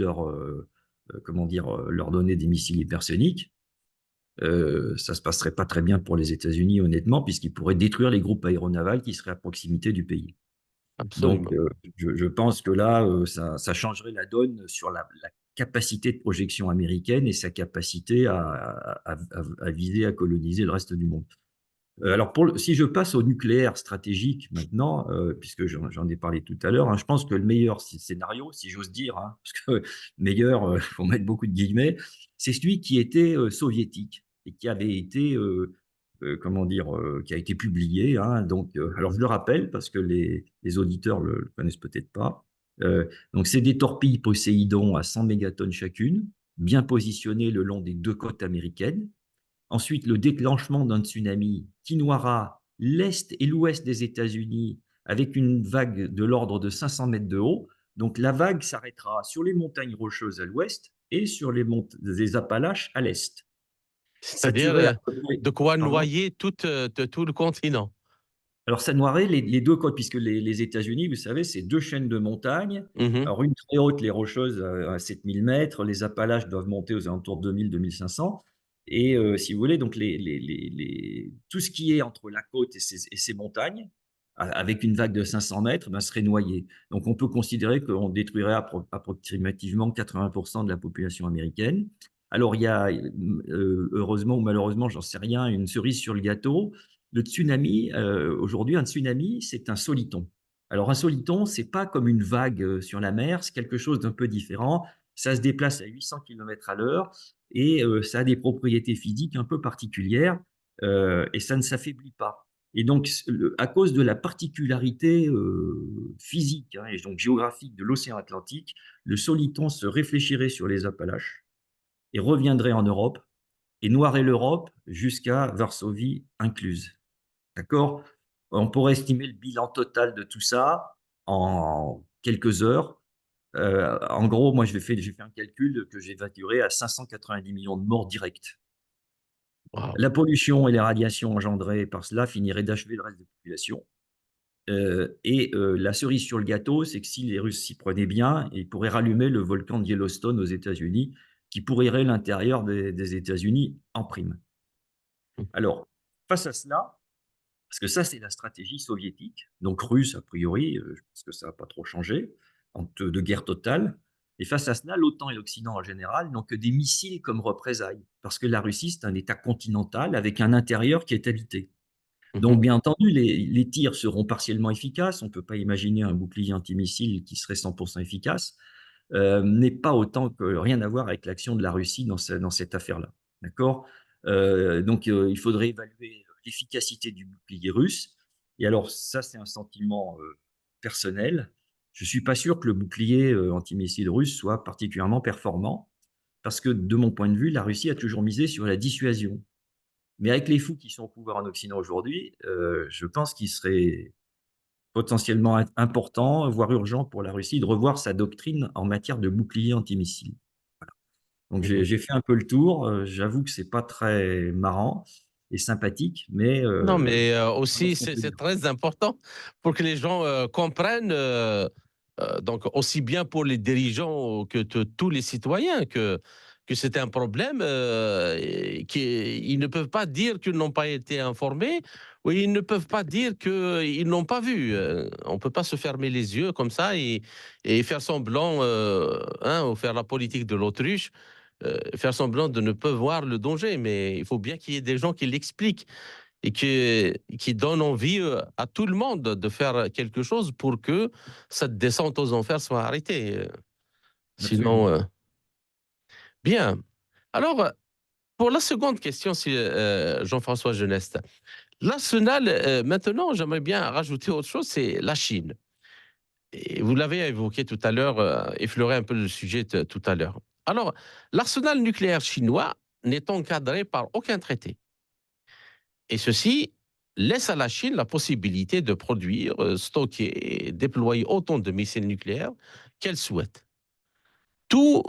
comment dire? Leur donnaient des missiles hypersoniques, ça se passerait pas très bien pour les États-Unis honnêtement, puisqu'ils pourraient détruire les groupes aéronavals qui seraient à proximité du pays. Donc, Absolument. je pense que là, ça changerait la donne sur la capacité de projection américaine et sa capacité à viser, à coloniser le reste du monde. Alors si je passe au nucléaire stratégique maintenant, puisque j'en ai parlé tout à l'heure, hein, je pense que le meilleur scénario, si j'ose dire, hein, parce que meilleur, faut mettre beaucoup de guillemets, c'est celui qui était, soviétique et qui avait été, comment dire? Qui a été publié, hein, donc alors je le rappelle parce que les auditeurs le connaissent peut-être pas. Donc c'est des torpilles Poséidon à 100 mégatonnes chacune, bien positionnées le long des 2 côtes américaines. Ensuite, le déclenchement d'un tsunami qui noiera l'est et l'ouest des États-Unis avec une vague de l'ordre de 500 mètres de haut. Donc la vague s'arrêtera sur les montagnes rocheuses à l'ouest et sur les Appalaches à l'est. Ça C'est-à-dire tuerait à peu près. de quoi Pardon? noyer tout le continent. Alors ça noirait les 2 côtes puisque les États-Unis, vous savez, c'est 2 chaînes de montagnes. Mhm. Alors une très haute, les Rocheuses, à 7 000 mètres, les Appalaches doivent monter aux alentours de 2 000-2 500 et si vous voulez donc tout ce qui est entre la côte et ces montagnes avec une vague de 500 mètres, ben, serait noyé. Donc on peut considérer qu'on détruirait approximativement 80% de la population américaine. Alors il y a, heureusement ou malheureusement, j'en sais rien, une cerise sur le gâteau. Le tsunami, aujourd'hui, un tsunami, c'est un soliton. Alors un soliton, c'est pas comme une vague, sur la mer, c'est quelque chose d'un peu différent. Ça se déplace à 800 kilomètres à l'heure et ça a des propriétés physiques un peu particulières, et ça ne s'affaiblit pas. Et donc, à cause de la particularité physique, hein, et donc géographique de l'océan Atlantique, le soliton se réfléchirait sur les Appalaches et reviendrait en Europe et noirait l'Europe jusqu'à Varsovie incluse. D'accord? On pourrait estimer le bilan total de tout ça en quelques heures. En gros, moi, j'ai fait un calcul que j'évaluerais à 590 millions de morts directes. Waouh. La pollution et les radiations engendrées par cela finiraient d'achever le reste des populations. La cerise sur le gâteau, c'est que si les Russes s'y prenaient bien, ils pourraient rallumer le volcan de Yellowstone aux États-Unis, qui pourrirait l'intérieur des États-Unis en prime. Alors, face à cela, parce que ça, c'est la stratégie soviétique, donc russe a priori, je pense que ça n'a pas trop changé, de guerre totale. Et face à cela, l'OTAN et l'Occident en général n'ont que des missiles comme représailles, parce que la Russie, c'est un État continental avec un intérieur qui est habité. Donc, Mhm. bien entendu, les tirs seront partiellement efficaces. On ne peut pas imaginer un bouclier antimissile qui serait 100% efficace, mais pas autant que rien à voir avec l'action de la Russie dans cette affaire-là. D'accord. Donc, il faudrait évaluer l'efficacité du bouclier russe. Et alors, ça, c'est un sentiment personnel. Je ne suis pas sûr que le bouclier antimissile russe soit particulièrement performant, parce que, de mon point de vue, la Russie a toujours misé sur la dissuasion. Mais avec les fous qui sont au pouvoir en Occident aujourd'hui, je pense qu'il serait potentiellement important, voire urgent pour la Russie de revoir sa doctrine en matière de bouclier antimissile. Donc Mhm. j'ai fait un peu le tour, j'avoue que c'est pas très marrant et sympathique, mais Non, mais c'est vraiment aussi, ce qu'on peut c'est dire. très important pour que les gens comprennent, donc aussi bien pour les dirigeants que tous les citoyens, que c'est un problème, et qu'ils ne peuvent pas dire qu'ils n'ont pas été informés, ou ils ne peuvent pas dire qu'ils n'ont pas vu. On ne peut pas se fermer les yeux comme ça et faire semblant, hein, ou faire la politique de l'autruche, faire semblant de ne pas voir le danger. Mais il faut bien qu'il y ait des gens qui l'expliquent et qui donne envie à tout le monde de faire quelque chose pour que cette descente aux enfers soit arrêtée. Sinon, Absolument. bien. Alors, pour la seconde question, si, Jean-François Geneste, l'arsenal, maintenant, j'aimerais bien rajouter autre chose, c'est la Chine. Et vous l'avez évoqué tout à l'heure, effleuré un peu le sujet tout à l'heure. Alors, l'arsenal nucléaire chinois n'est encadré par aucun traité. Et ceci laisse à la Chine la possibilité de produire, stocker et déployer autant de missiles nucléaires qu'elle souhaite. Tout,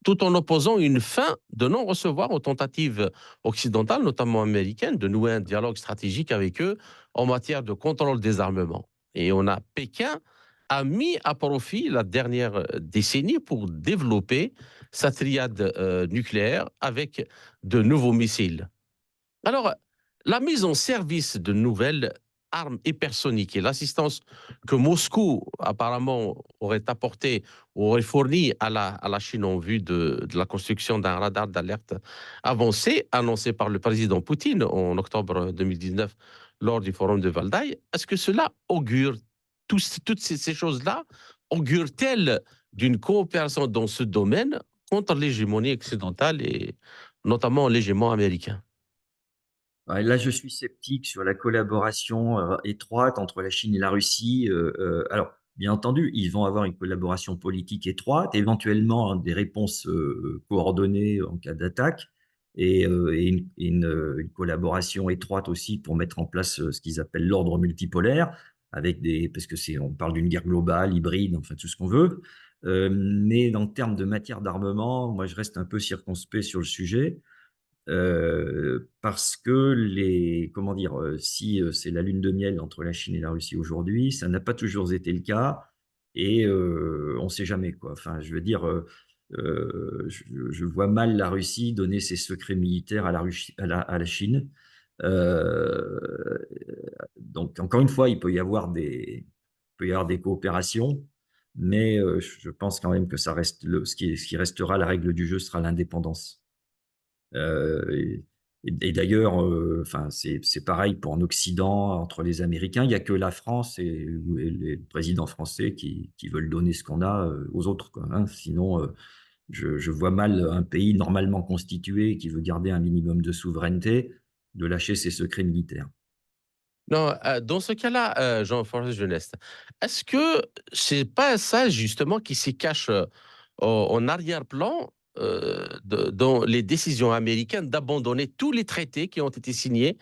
tout en opposant une fin de non-recevoir aux tentatives occidentales, notamment américaines, de nouer un dialogue stratégique avec eux en matière de contrôle des armements. Et on a Pékin a mis à profit la dernière décennie pour développer sa triade nucléaire avec de nouveaux missiles. Alors, la mise en service de nouvelles armes hypersoniques et l'assistance que Moscou apparemment aurait apportée, aurait fourni à la Chine en vue de la construction d'un radar d'alerte avancé, annoncé par le président Poutine en octobre 2019 lors du forum de Valdai, est-ce que cela augure, toutes ces choses-là, augurent-elles d'une coopération dans ce domaine contre l'hégémonie occidentale et notamment l'hégémon américain? Ouais, là, je suis sceptique sur la collaboration, étroite entre la Chine et la Russie, alors, bien entendu, ils vont avoir une collaboration politique étroite, éventuellement, hein, des réponses, coordonnées en cas d'attaque une collaboration étroite aussi pour mettre en place, ce qu'ils appellent l'ordre multipolaire avec des parce que c'est on parle d'une guerre globale, hybride, enfin tout ce qu'on veut. Mais en termes de matière d'armement, moi, je reste un peu circonspect sur le sujet. Parce que comment dire? Si, c'est la lune de miel entre la Chine et la Russie aujourd'hui, ça n'a pas toujours été le cas et on ne sait jamais, quoi. Enfin, je veux dire, je vois mal la Russie donner ses secrets militaires à la Chine. Heu, donc encore une fois, il peut y avoir des coopérations, mais je pense quand même que ça reste ce qui restera la règle du jeu sera l'indépendance. Et d'ailleurs, enfin, c'est pareil pour en Occident, entre les Américains. Il n'y a que la France et les présidents français qui veulent donner ce qu'on a, aux autres, quoi, hein. Sinon, je vois mal un pays normalement constitué qui veut garder un minimum de souveraineté, de lâcher ses secrets militaires. Non, dans ce cas-là, Jean-François Geneste, est-ce que c'est pas ça justement qui se cache, en arrière-plan, dans les décisions américaines d'abandonner tous les traités qui ont été signés,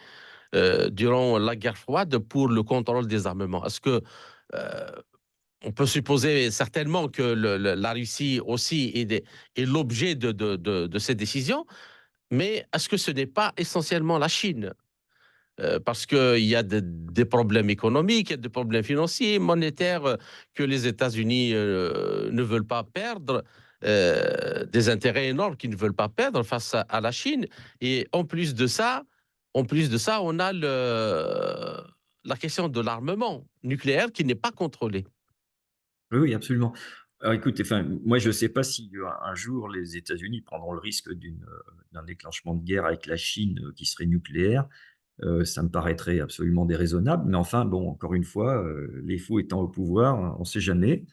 durant la guerre froide pour le contrôle des armements? Est-ce que, heu, on peut supposer certainement que la Russie aussi est l'objet de ces décisions, mais est-ce que ce n'est pas essentiellement la Chine? Parce qu'il y a des problèmes économiques, il y a des problèmes financiers, monétaires, que les États-Unis ne veulent pas perdre, des intérêts énormes qu'ils ne veulent pas perdre face à la Chine. Et en plus de ça, on a la question de l'armement nucléaire qui n'est pas contrôlé. Oui, oui, absolument. Alors écoute, enfin, moi je ne sais pas si, un jour les États-Unis prendront le risque d'un déclenchement de guerre avec la Chine, qui serait nucléaire. Ça me paraîtrait absolument déraisonnable, mais enfin bon, encore une fois, les fous étant au pouvoir, on ne sait jamais.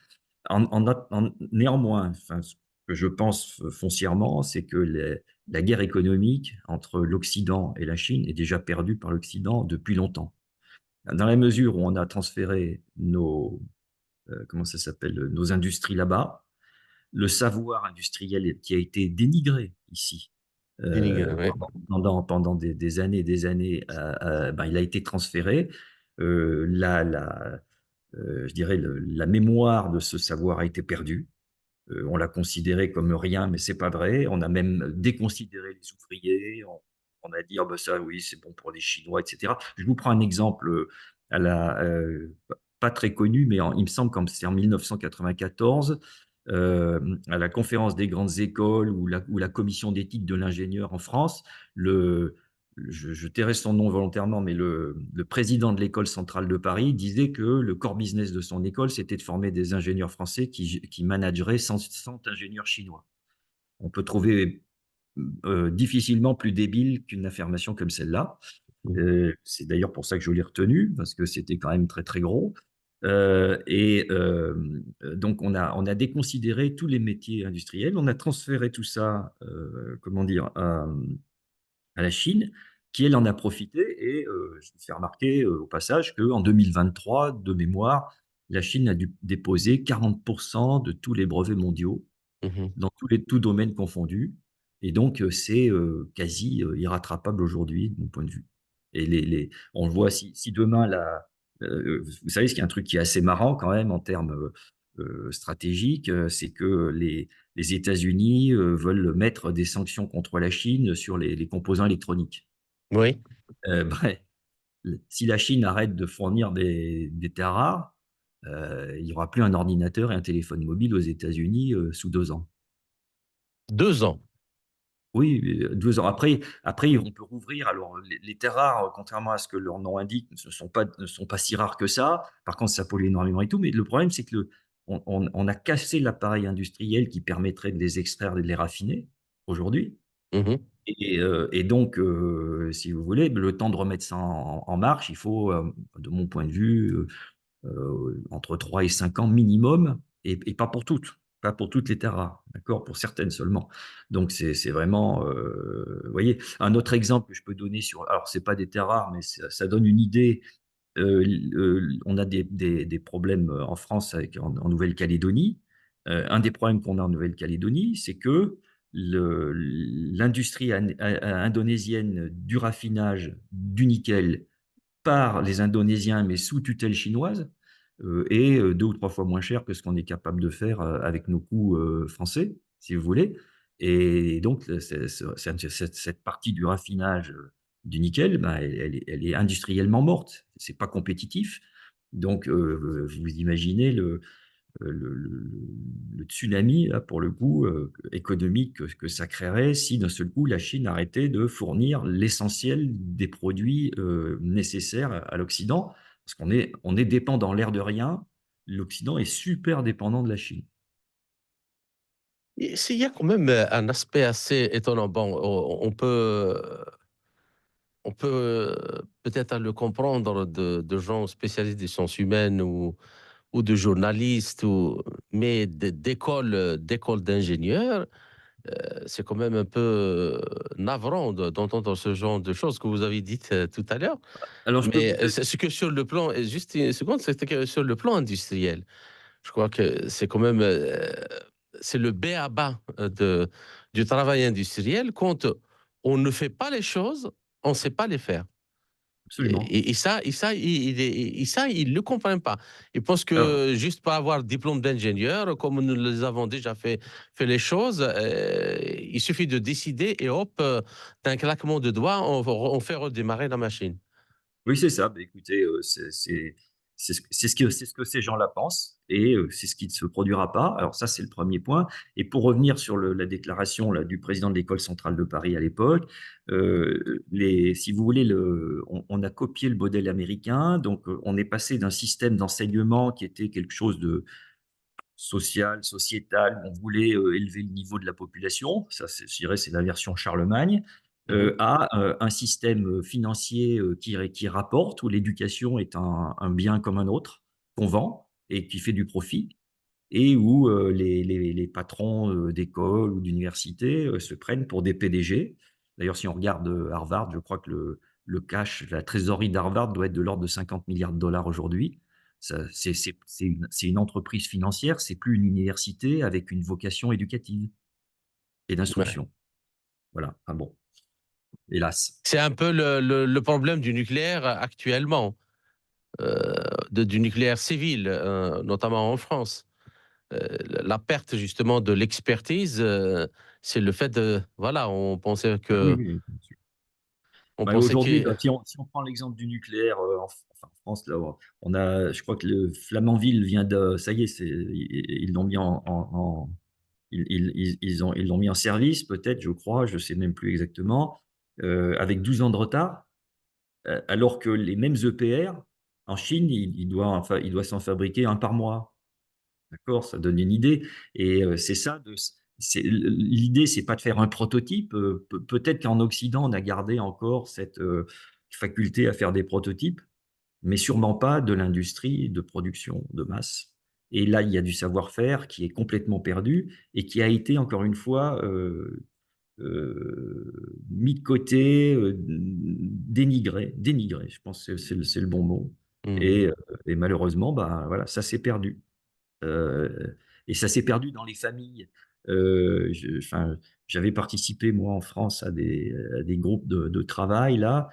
Néanmoins, enfin, ce que je pense foncièrement, c'est que la guerre économique entre l'Occident et la Chine est déjà perdue par l'Occident depuis longtemps. Dans la mesure où on a transféré comment ça s'appelle? Nos industries là-bas, le savoir industriel qui a été dénigré ici, Ouais. pendant des années et des années, ben, il a été transféré. Je dirais la mémoire de ce savoir a été perdue. On l'a considéré comme rien, mais c'est pas vrai. On a même déconsidéré les ouvriers. On a dit: «Ah bah, ça oui, c'est bon pour les Chinois» et cetera. Je vous prends un exemple, pas très connu, mais il me semble que c'est en 1994, à la conférence des grandes écoles ou la commission d'éthique de l'ingénieur en France, le je tairai son nom volontairement, mais le président de l'école centrale de Paris disait que le core business de son école, c'était de former des ingénieurs français qui manageraient 100 ingénieurs chinois. On peut trouver, difficilement plus débile qu'une affirmation comme celle-là. Mhm. C'est d'ailleurs pour ça que je l'ai retenu, parce que c'était quand même très, très gros. Donc on a déconsidéré tous les métiers industriels. On a transféré tout ça, comment dire? À la Chine, qui elle en a profité et je fais remarquer, au passage qu'en 2023, de mémoire, la Chine a dû déposer 40 de tous les brevets mondiaux Mhm. dans tous domaines confondus et donc c'est, quasi, irrattrapable aujourd'hui de mon point de vue et les on le voit si demain vous savez, ce qui est un truc qui est assez marrant quand même en termes, stratégiques, c'est que les États-Unis, veulent mettre des sanctions contre la Chine sur les composants électroniques. Oui. Bref, si la Chine arrête de fournir des terres rares, il y aura plus un ordinateur et un téléphone mobile aux États-Unis, sous 2 ans. 2 ans. Oui, 2 ans. Après, on peut rouvrir. Alors, les terres rares, contrairement à ce que leur nom indique, ne sont pas si rares que ça. Par contre, ça pollue énormément et tout. Mais le problème, c'est que on a cassé l'appareil industriel qui permettrait de les extraire et de les raffiner, aujourd'hui. Mhm. Et donc, si vous voulez, le temps de remettre ça en marche, il faut, de mon point de vue, entre 3 et 5 ans minimum et pas pour toutes, pas pour toutes les terres rares, d'accord? Pour certaines seulement. Donc c'est vraiment, vous voyez? Un autre exemple que je peux donner alors c'est pas des terres rares, mais ça donne une idée. On a des problèmes, en France en Nouvelle-Calédonie. Un des problèmes qu'on a en Nouvelle-Calédonie, c'est que l'industrie indonésienne du raffinage du nickel par les Indonésiens, mais sous tutelle chinoise, est, 2 ou 3 fois moins cher que ce qu'on est capable de faire, avec nos coûts, français, si vous voulez. Et donc cette partie du raffinage, du nickel, ben, elle est industriellement morte. C'est pas compétitif. Donc, vous imaginez le tsunami, là, pour le coup, économique que ça créerait si d'un seul coup la Chine arrêtait de fournir l'essentiel des produits nécessaires à l'Occident. Parce on est dépendant, l'air de rien, l'Occident est super dépendant de la Chine. Et s'il y a quand même un aspect assez étonnant. Bon, on peut peut-être le comprendre de gens spécialistes des sciences humaines ou de journalistes, mais d'écoles d'ingénieurs, c'est quand même un peu navrant d'entendre ce genre de choses que vous avez dites tout à l'heure. Alors je peux Mais peut-être c'est ce que sur le plan, juste une seconde, c'était que sur le plan industriel, je crois que c'est quand même, c'est le b à bas du travail industriel. Quand on ne fait pas les choses, on ne sait pas les faire. absolument. Ça, ils ne le comprennent pas. Ils pensent Alors que juste pour avoir diplôme d'ingénieur, comme nous les avons déjà fait les choses, il suffit de décider et hop, d'un claquement de doigts, on fait redémarrer la machine. oui, c'est ça. Bah, écoutez, c'est ce que ces gens-là pensent et c'est ce qui ne se produira pas. Alors ça, c'est le premier point et pour revenir sur la déclaration là, du président de l'École centrale de Paris à l'époque, si vous voulez, on a copié le modèle américain. Donc, on est passé d'un système d'enseignement qui était quelque chose de social, sociétal. On voulait élever le niveau de la population. Ça, je dirais, c'est la version Charlemagne. Mhm. À un système financier qui rapporte, où l'éducation est un bien comme un autre, qu'on vend et qui fait du profit, et où les patrons d'école ou d'université se prennent pour des PDG. D'ailleurs, si on regarde Harvard, je crois que le cash, la trésorerie d'Harvard doit être de l'ordre de 50 milliards de dollars aujourd'hui. C'est une entreprise financière, c'est plus une université avec une vocation éducative et Ouais. d'instruction. Voilà. Ah bon, hélas. C'est un peu le problème du nucléaire actuellement, du nucléaire civil, notamment en France. La perte justement de l'expertise, c'est le fait de, voilà, Ah oui, oui, bien sûr. on Bah, pensait aujourd'hui, que, bah, si on prend l'exemple du nucléaire, enfin, en France, là, on a, je crois que le Flamanville vient de, ça y est, ils l'ont mis ils l'ont mis en service, peut-être, je crois, je sais même plus exactement, avec 12 ans de retard, alors que les mêmes EPR, en Chine, il doit s'en fabriquer un par mois. D'accord? Ça donne une idée et c'est ça de s c'est l'idée, c'est pas de faire un prototype, peut-être qu'en Occident, on a gardé encore cette faculté à faire des prototypes, mais sûrement pas de l'industrie de production de masse et là, il y a du savoir-faire qui est complètement perdu et qui a été encore une fois, mis de côté, dénigré, je pense que c'est le bon mot mmh, et malheureusement, bah, voilà, ça s'est perdu. Heu et ça s'est perdu dans les familles. Enfin, j'avais participé moi en France à des groupes de travail là,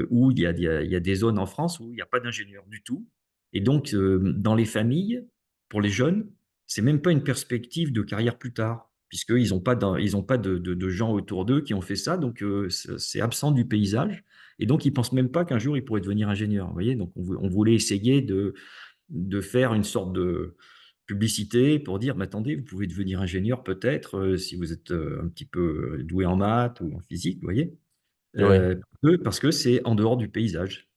où il y a des zones en France où il y a pas d'ingénieurs du tout et donc dans les familles, pour les jeunes, c'est même pas une perspective de carrière plus tard, ils ont pas de gens autour d'eux qui ont fait ça donc c'est absent du paysage et donc ils pensent même pas qu'un jour ils pourraient devenir ingénieurs, vous voyez? Donc on voulait essayer de faire une sorte de publicité pour dire: «Mais attendez, vous pouvez devenir ingénieur peut-être, si vous êtes, un petit peu, doué en maths ou en physique», vous voyez? oui, Parce que c'est en dehors du paysage.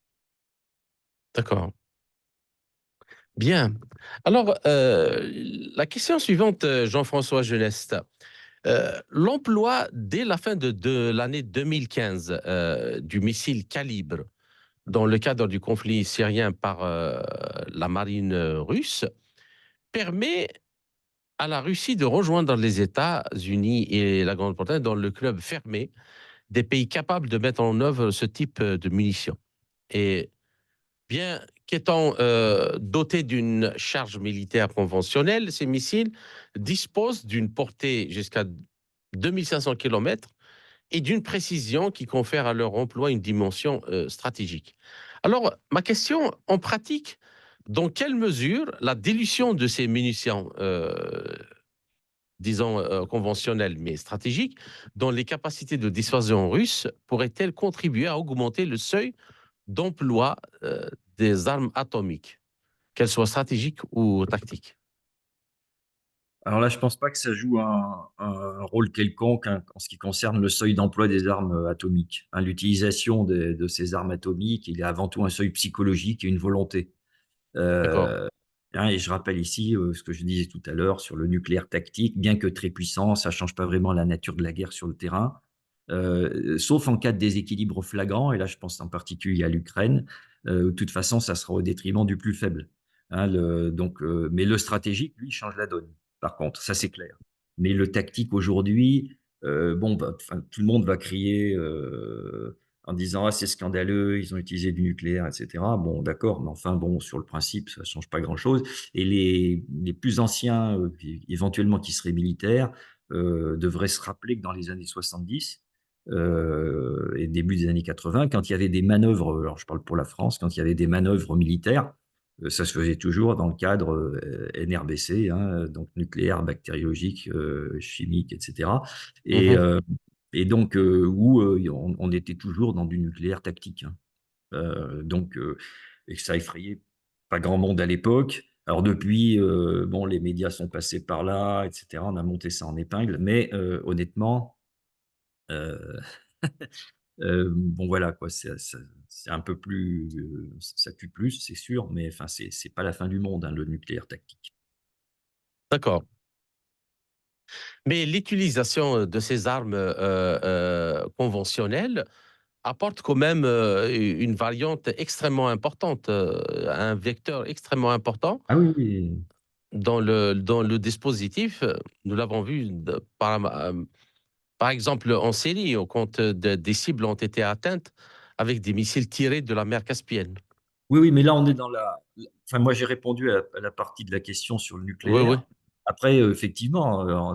d'accord. Bien. Alors, la question suivante, Jean-François Geneste. L'emploi dès la fin de l'année 2015 du missile Calibre dans le cadre du conflit syrien par la marine russe permet à la Russie de rejoindre les États-Unis et la Grande-Bretagne dans le club fermé des pays capables de mettre en œuvre ce type de munitions. Et bien qu'étant dotés d'une charge militaire conventionnelle, ces missiles disposent d'une portée jusqu'à 2500 kilomètres et d'une précision qui confère à leur emploi une dimension stratégique. Alors, ma question, en pratique, dans quelle mesure la dilution de ces munitions, disons conventionnelles mais stratégiques, dans les capacités de dissuasion russes, pourrait-elle contribuer à augmenter le seuil d'emploi des armes atomiques, qu'elles soient stratégiques ou tactiques? Alors là, je pense pas que ça joue un rôle quelconque, hein, en ce qui concerne le seuil d'emploi des armes atomiques, hein. L'utilisation de ces armes atomiques, il y a avant tout un seuil psychologique et une volonté. D'accord. Heu, hein, et je rappelle ici, ce que je disais tout à l'heure sur le nucléaire tactique, bien que très puissant, ça change pas vraiment la nature de la guerre sur le terrain, sauf en cas de déséquilibre flagrant, et là je pense en particulier à l'Ukraine, où de toute façon ça sera au détriment du plus faible, hein, mais le stratégique, lui, change la donne, par contre, ça c'est clair. Mais le tactique aujourd'hui, bon, bah, enfin, tout le monde va crier, en disant: «Ah, c'est scandaleux, ils ont utilisé du nucléaire» et cetera. Bon, d'accord, mais enfin, bon, sur le principe, ça change pas grand-chose, et les plus anciens, qui éventuellement qui seraient militaires, devraient se rappeler que dans les années 70, et début des années 80, quand il y avait des manœuvres, alors je parle pour la France, quand il y avait des manœuvres militaires, ça se faisait toujours dans le cadre, NRBC, hein, donc nucléaire, bactériologique, chimique, et cetera, et Mhm. heu et donc où, on était toujours dans du nucléaire tactique, hein. Et que ça effrayait pas grand monde à l'époque. Alors depuis, bon, les médias sont passés par là, et cetera. On a monté ça en épingle, mais honnêtement, heu bon, voilà quoi, c'est un peu plus, ça tue plus, c'est sûr, mais enfin c'est pas la fin du monde, hein, le nucléaire tactique. D'accord. Mais l'utilisation de ces armes conventionnelles apporte quand même une variante extrêmement importante, un vecteur extrêmement important Ah oui, oui. dans le dispositif. Nous l'avons vu par exemple en Syrie, quand des cibles ont été atteintes avec des missiles tirés de la mer Caspienne. Oui, oui, mais là, on est dans enfin, moi, j'ai répondu à la partie de la question sur le Oui, oui, nucléaire. Après, effectivement,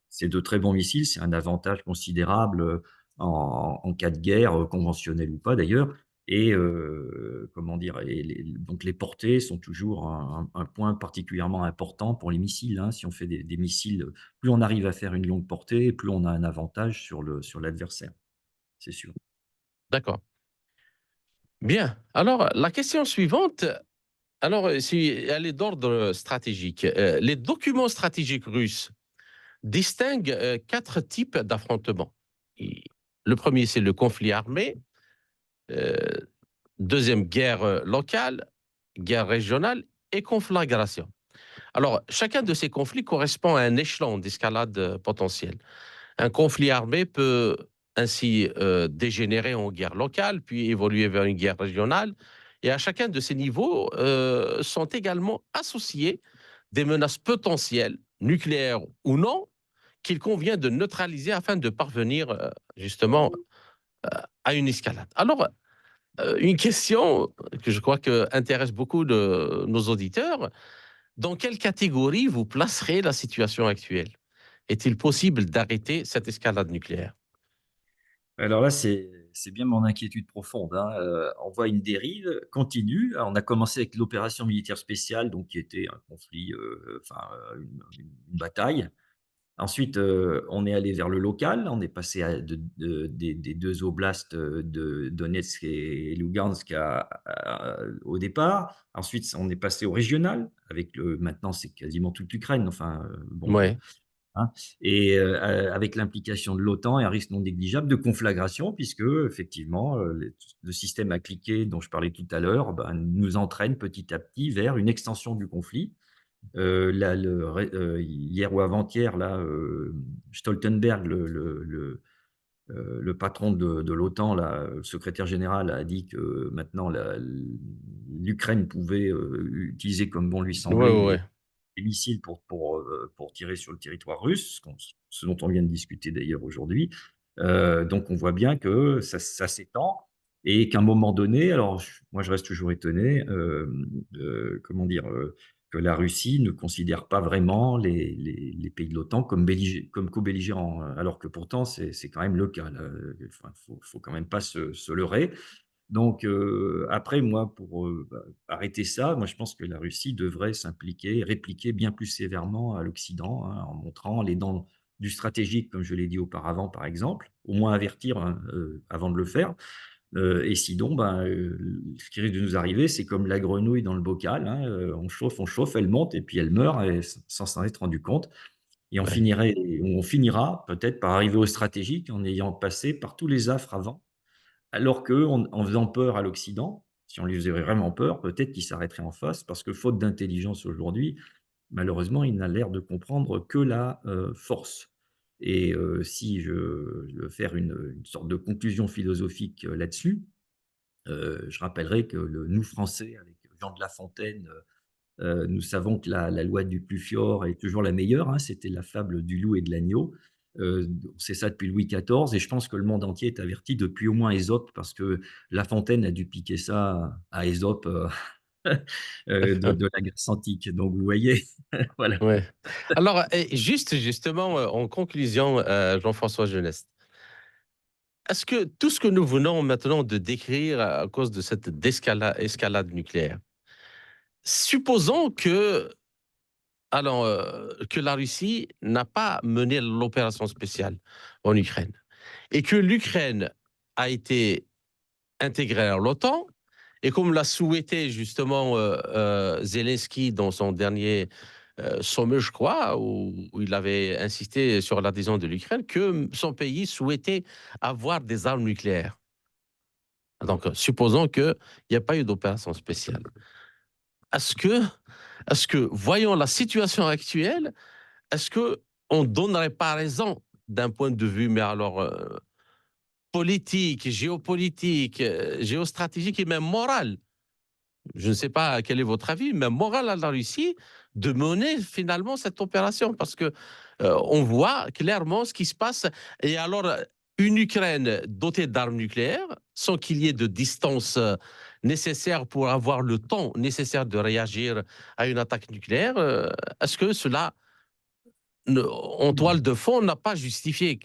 c'est de très bons missiles, c'est un avantage considérable, en cas de guerre, conventionnelle ou pas d'ailleurs, et comment dire? Et donc les portées sont toujours un point particulièrement important pour les missiles, hein. Si on fait des missiles, plus on arrive à faire une longue portée, plus on a un avantage sur l'adversaire, c'est sûr. d'accord. Bien. Alors, la question suivante, alors, si elle est d'ordre stratégique, les documents stratégiques russes distinguent 4 types d'affrontements. Et le premier, c'est le conflit armé, euh, deuxième, guerre locale, guerre régionale et conflagration. Alors, chacun de ces conflits correspond à un échelon d'escalade potentielle. Un conflit armé peut ainsi dégénérer en guerre locale, puis évoluer vers une guerre régionale. Et à chacun de ces niveaux sont également associés des menaces potentielles, nucléaires ou non, qu'il convient de neutraliser afin de parvenir justement à une escalade. Alors, une question que je crois que intéresse beaucoup de nos auditeurs, dans quelle catégorie vous placerez la situation actuelle? Est-il possible d'arrêter cette escalade nucléaire? Alors là, c'est bien mon inquiétude profonde, hein, on voit une dérive continue. Alors on a commencé avec l'opération militaire spéciale, donc qui était un conflit, enfin, une bataille. Ensuite, on est allé vers le local, on est passé des 2 oblasts, de Donetsk et Lugansk au départ. Ensuite, on est passé au régional avec maintenant c'est quasiment toute l'Ukraine, enfin, bon, Ouais, hein, et avec l'implication de l'OTAN et un risque non négligeable de conflagration puisque effectivement, le système à cliquer dont je parlais tout à l'heure, ben, nous entraîne petit à petit vers une extension du conflit. Là, hier ou avant-hier, là, Stoltenberg, le patron de l'OTAN, là, le secrétaire général, a dit que maintenant l'Ukraine pouvait utiliser comme bon lui ouais, semblait ouais. des missiles pour tirer sur le territoire russe, ce dont on vient de discuter d'ailleurs aujourd'hui. Donc on voit bien que ça s'étend, et qu'à un moment donné, alors moi je reste toujours étonné, comment dire? Que la Russie ne considère pas vraiment les pays de l'OTAN comme co-belligérants, alors que pourtant c'est quand même le cas là, enfin faut quand même pas se leurrer. Donc après moi pour, arrêter ça, moi je pense que la Russie devrait s'impliquer, répliquer bien plus sévèrement à l'Occident, hein, en montrant les dents du stratégique, comme je l'ai dit auparavant par exemple, au moins avertir, hein, avant de le faire. Et sinon, ben, ce qui risque de nous arriver, c'est comme la grenouille dans le bocal, hein, on chauffe, elle monte et puis elle meurt et sans s'en être rendu compte. Et Ouais. on finira peut-être par arriver au stratégique en ayant passé par tous les affres avant. Alors qu'eux, en faisant peur à l'Occident, si on lui faisait vraiment peur, peut-être qu'ils s'arrêteraient en face parce que faute d'intelligence aujourd'hui, malheureusement, il n'a l'air de comprendre que la, force. Et si je veux faire une sorte de conclusion philosophique, là-dessus, je rappellerai que le nous Français avec Jean de La Fontaine, nous savons que la loi du plus fort est toujours la meilleure, hein, c'était la fable du loup et de l'agneau. On sait ça depuis Louis XIV et je pense que le monde entier est averti depuis au moins Ésope parce que La Fontaine a dû piquer ça à Ésope, de la Grèce antique. Donc vous voyez, voilà. Ouais. Alors, justement, en conclusion, Jean-François Genest, est-ce que tout ce que nous venons maintenant de décrire à cause de cette escalade nucléaire, supposons que la Russie n'a pas mené l'opération spéciale en Ukraine et que l'Ukraine a été intégrée à l'OTAN, et comme l'a souhaité justement Zelensky dans son dernier sommet, je crois, où il avait insisté sur l'adhésion de l'Ukraine, que son pays souhaitait avoir des armes nucléaires. Donc, supposons qu'il n'y a pas eu d'opération spéciale. Est-ce que, voyant la situation actuelle, est-ce qu'on ne donnerait pas raison d'un point de vue, mais alors politique, géopolitique, géostratégique et même moral? Je ne sais pas quel est votre avis, mais moral à la Russie de mener finalement cette opération parce que on voit clairement ce qui se passe. Et alors, une Ukraine dotée d'armes nucléaires, sans qu'il y ait de distance nécessaire pour avoir le temps nécessaire de réagir à une attaque nucléaire, est-ce que cela, en toile de fond, n'a pas justifié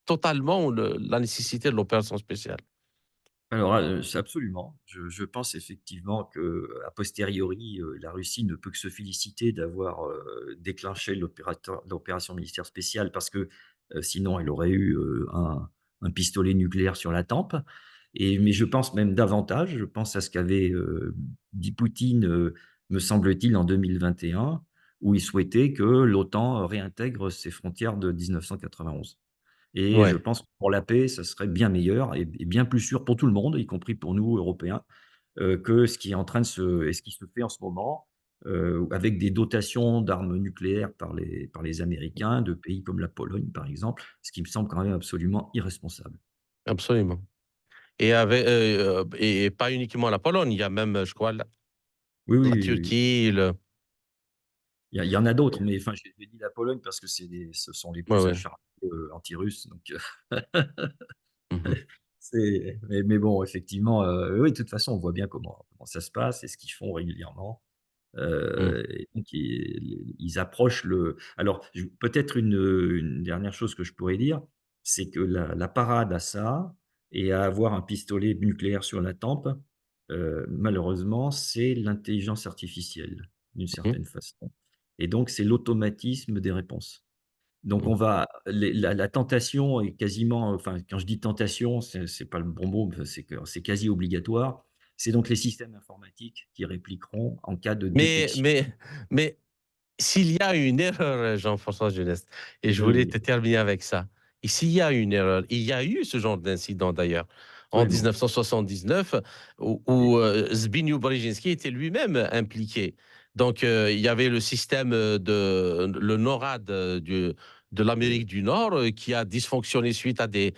totalement la nécessité de l'opération spéciale? Alors, c'est absolument. Je pense effectivement qu'à posteriori, la Russie ne peut que se féliciter d'avoir, déclenché l'opération militaire spéciale parce que, sinon elle aurait eu, un pistolet nucléaire sur la tempe mais je pense même davantage, je pense à ce qu'avait, dit Poutine, me semble-t-il en 2021 où il souhaitait que l'OTAN réintègre ses frontières de 1991. Et je Ouais, pense que pour la paix, ça serait bien meilleur et bien plus sûr pour tout le monde, y compris pour nous, Européens, que ce qui est en train de se et ce qui se fait en ce moment, avec des dotations d'armes nucléaires par les Américains, de pays comme la Pologne, par exemple, ce qui me semble quand même absolument irresponsable. absolument. Et pas uniquement la Pologne, il y a même, je crois, Oui, oui, la oui, oui. Turquie, Il y en a d'autres, mais enfin, j'ai dit la Pologne parce que ce sont les ouais, plus ouais. acharnés, anti-russes, donc Mhm, mais bon, effectivement, oui, de toute façon, on voit bien comment ça se passe et ce qu'ils font régulièrement. mhm, Et donc ils approchent le alors je peut-être une dernière chose que je pourrais dire, c'est que la parade à ça et à avoir un pistolet nucléaire sur la tempe, malheureusement, c'est l'intelligence artificielle, d'une mhm, certaine façon et donc c'est l'automatisme des réponses. Donc on mhm. va la tentation est quasiment, enfin, quand je dis tentation, c'est pas le bon mot, c'est que c'est quasi obligatoire. C'est donc les systèmes informatiques qui répliqueront en cas de Mais, détection. mais, mais s'il y a une erreur, Jean-François Jeunesse, et je Oui, voulais oui, te terminer avec ça, et s'il y a une erreur, il y a eu ce genre d'incident d'ailleurs, en absolument. 1979, Et où Zbigniew Brzezinski était lui-même impliqué. Donc, il y avait le système le NORAD de oui, l'Amérique du Nord qui a dysfonctionné suite à des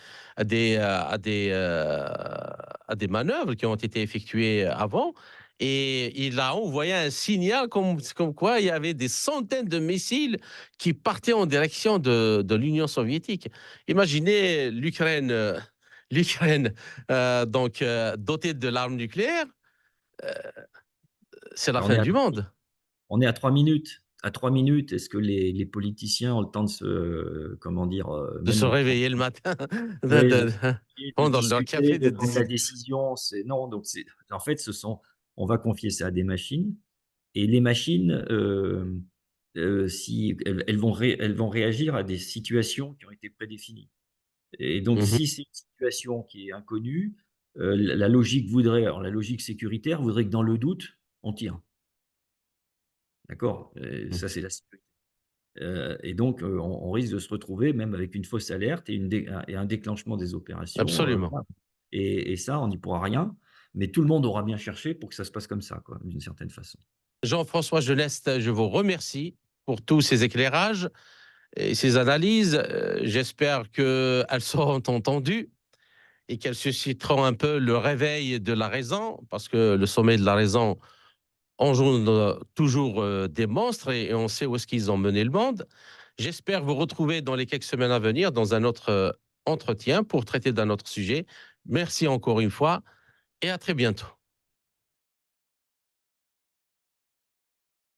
manœuvres qui ont été effectuées avant. Et il a envoyé un signal comme quoi il y avait des centaines de missiles qui partaient en direction de l'Union soviétique. Imaginez l'Ukraine, dotée de l'arme nucléaire, c'est la on fin est à du 3 monde. on est à 3 minutes. À 3 minutes, est-ce que les politiciens ont le temps de se, comment dire, De même se de prendre réveiller le matin, de, oui, de, de prendre leur discuter, café, de de prendre la décider. décision? C'est non, donc c'est en fait, on va confier ça à des machines et les machines, si elles vont réagir à des situations qui ont été prédéfinies et donc Mhm. si c'est une situation qui est inconnue, La logique voudrait alors la logique sécuritaire voudrait que dans le doute, on tire. D'accord? Mmh. Ça, c'est la sécurité. Et donc, on risque de se retrouver même avec une fausse alerte et un déclenchement des opérations, Absolument. voilà. Et ça, on n'y pourra rien, mais tout le monde aura bien cherché pour que ça se passe comme ça, quoi, d'une certaine façon. Jean-François Geneste, je vous remercie pour tous ces éclairages et ces analyses. J'espère qu'elles seront entendues et qu'elles susciteront un peu le réveil de la raison, parce que le sommet de la raison engendre toujours des monstres et on sait où est-ce qu'ils ont mené le monde. J'espère vous retrouver dans les quelques semaines à venir dans un autre entretien pour traiter d'un autre sujet. Merci encore une fois et à très bientôt.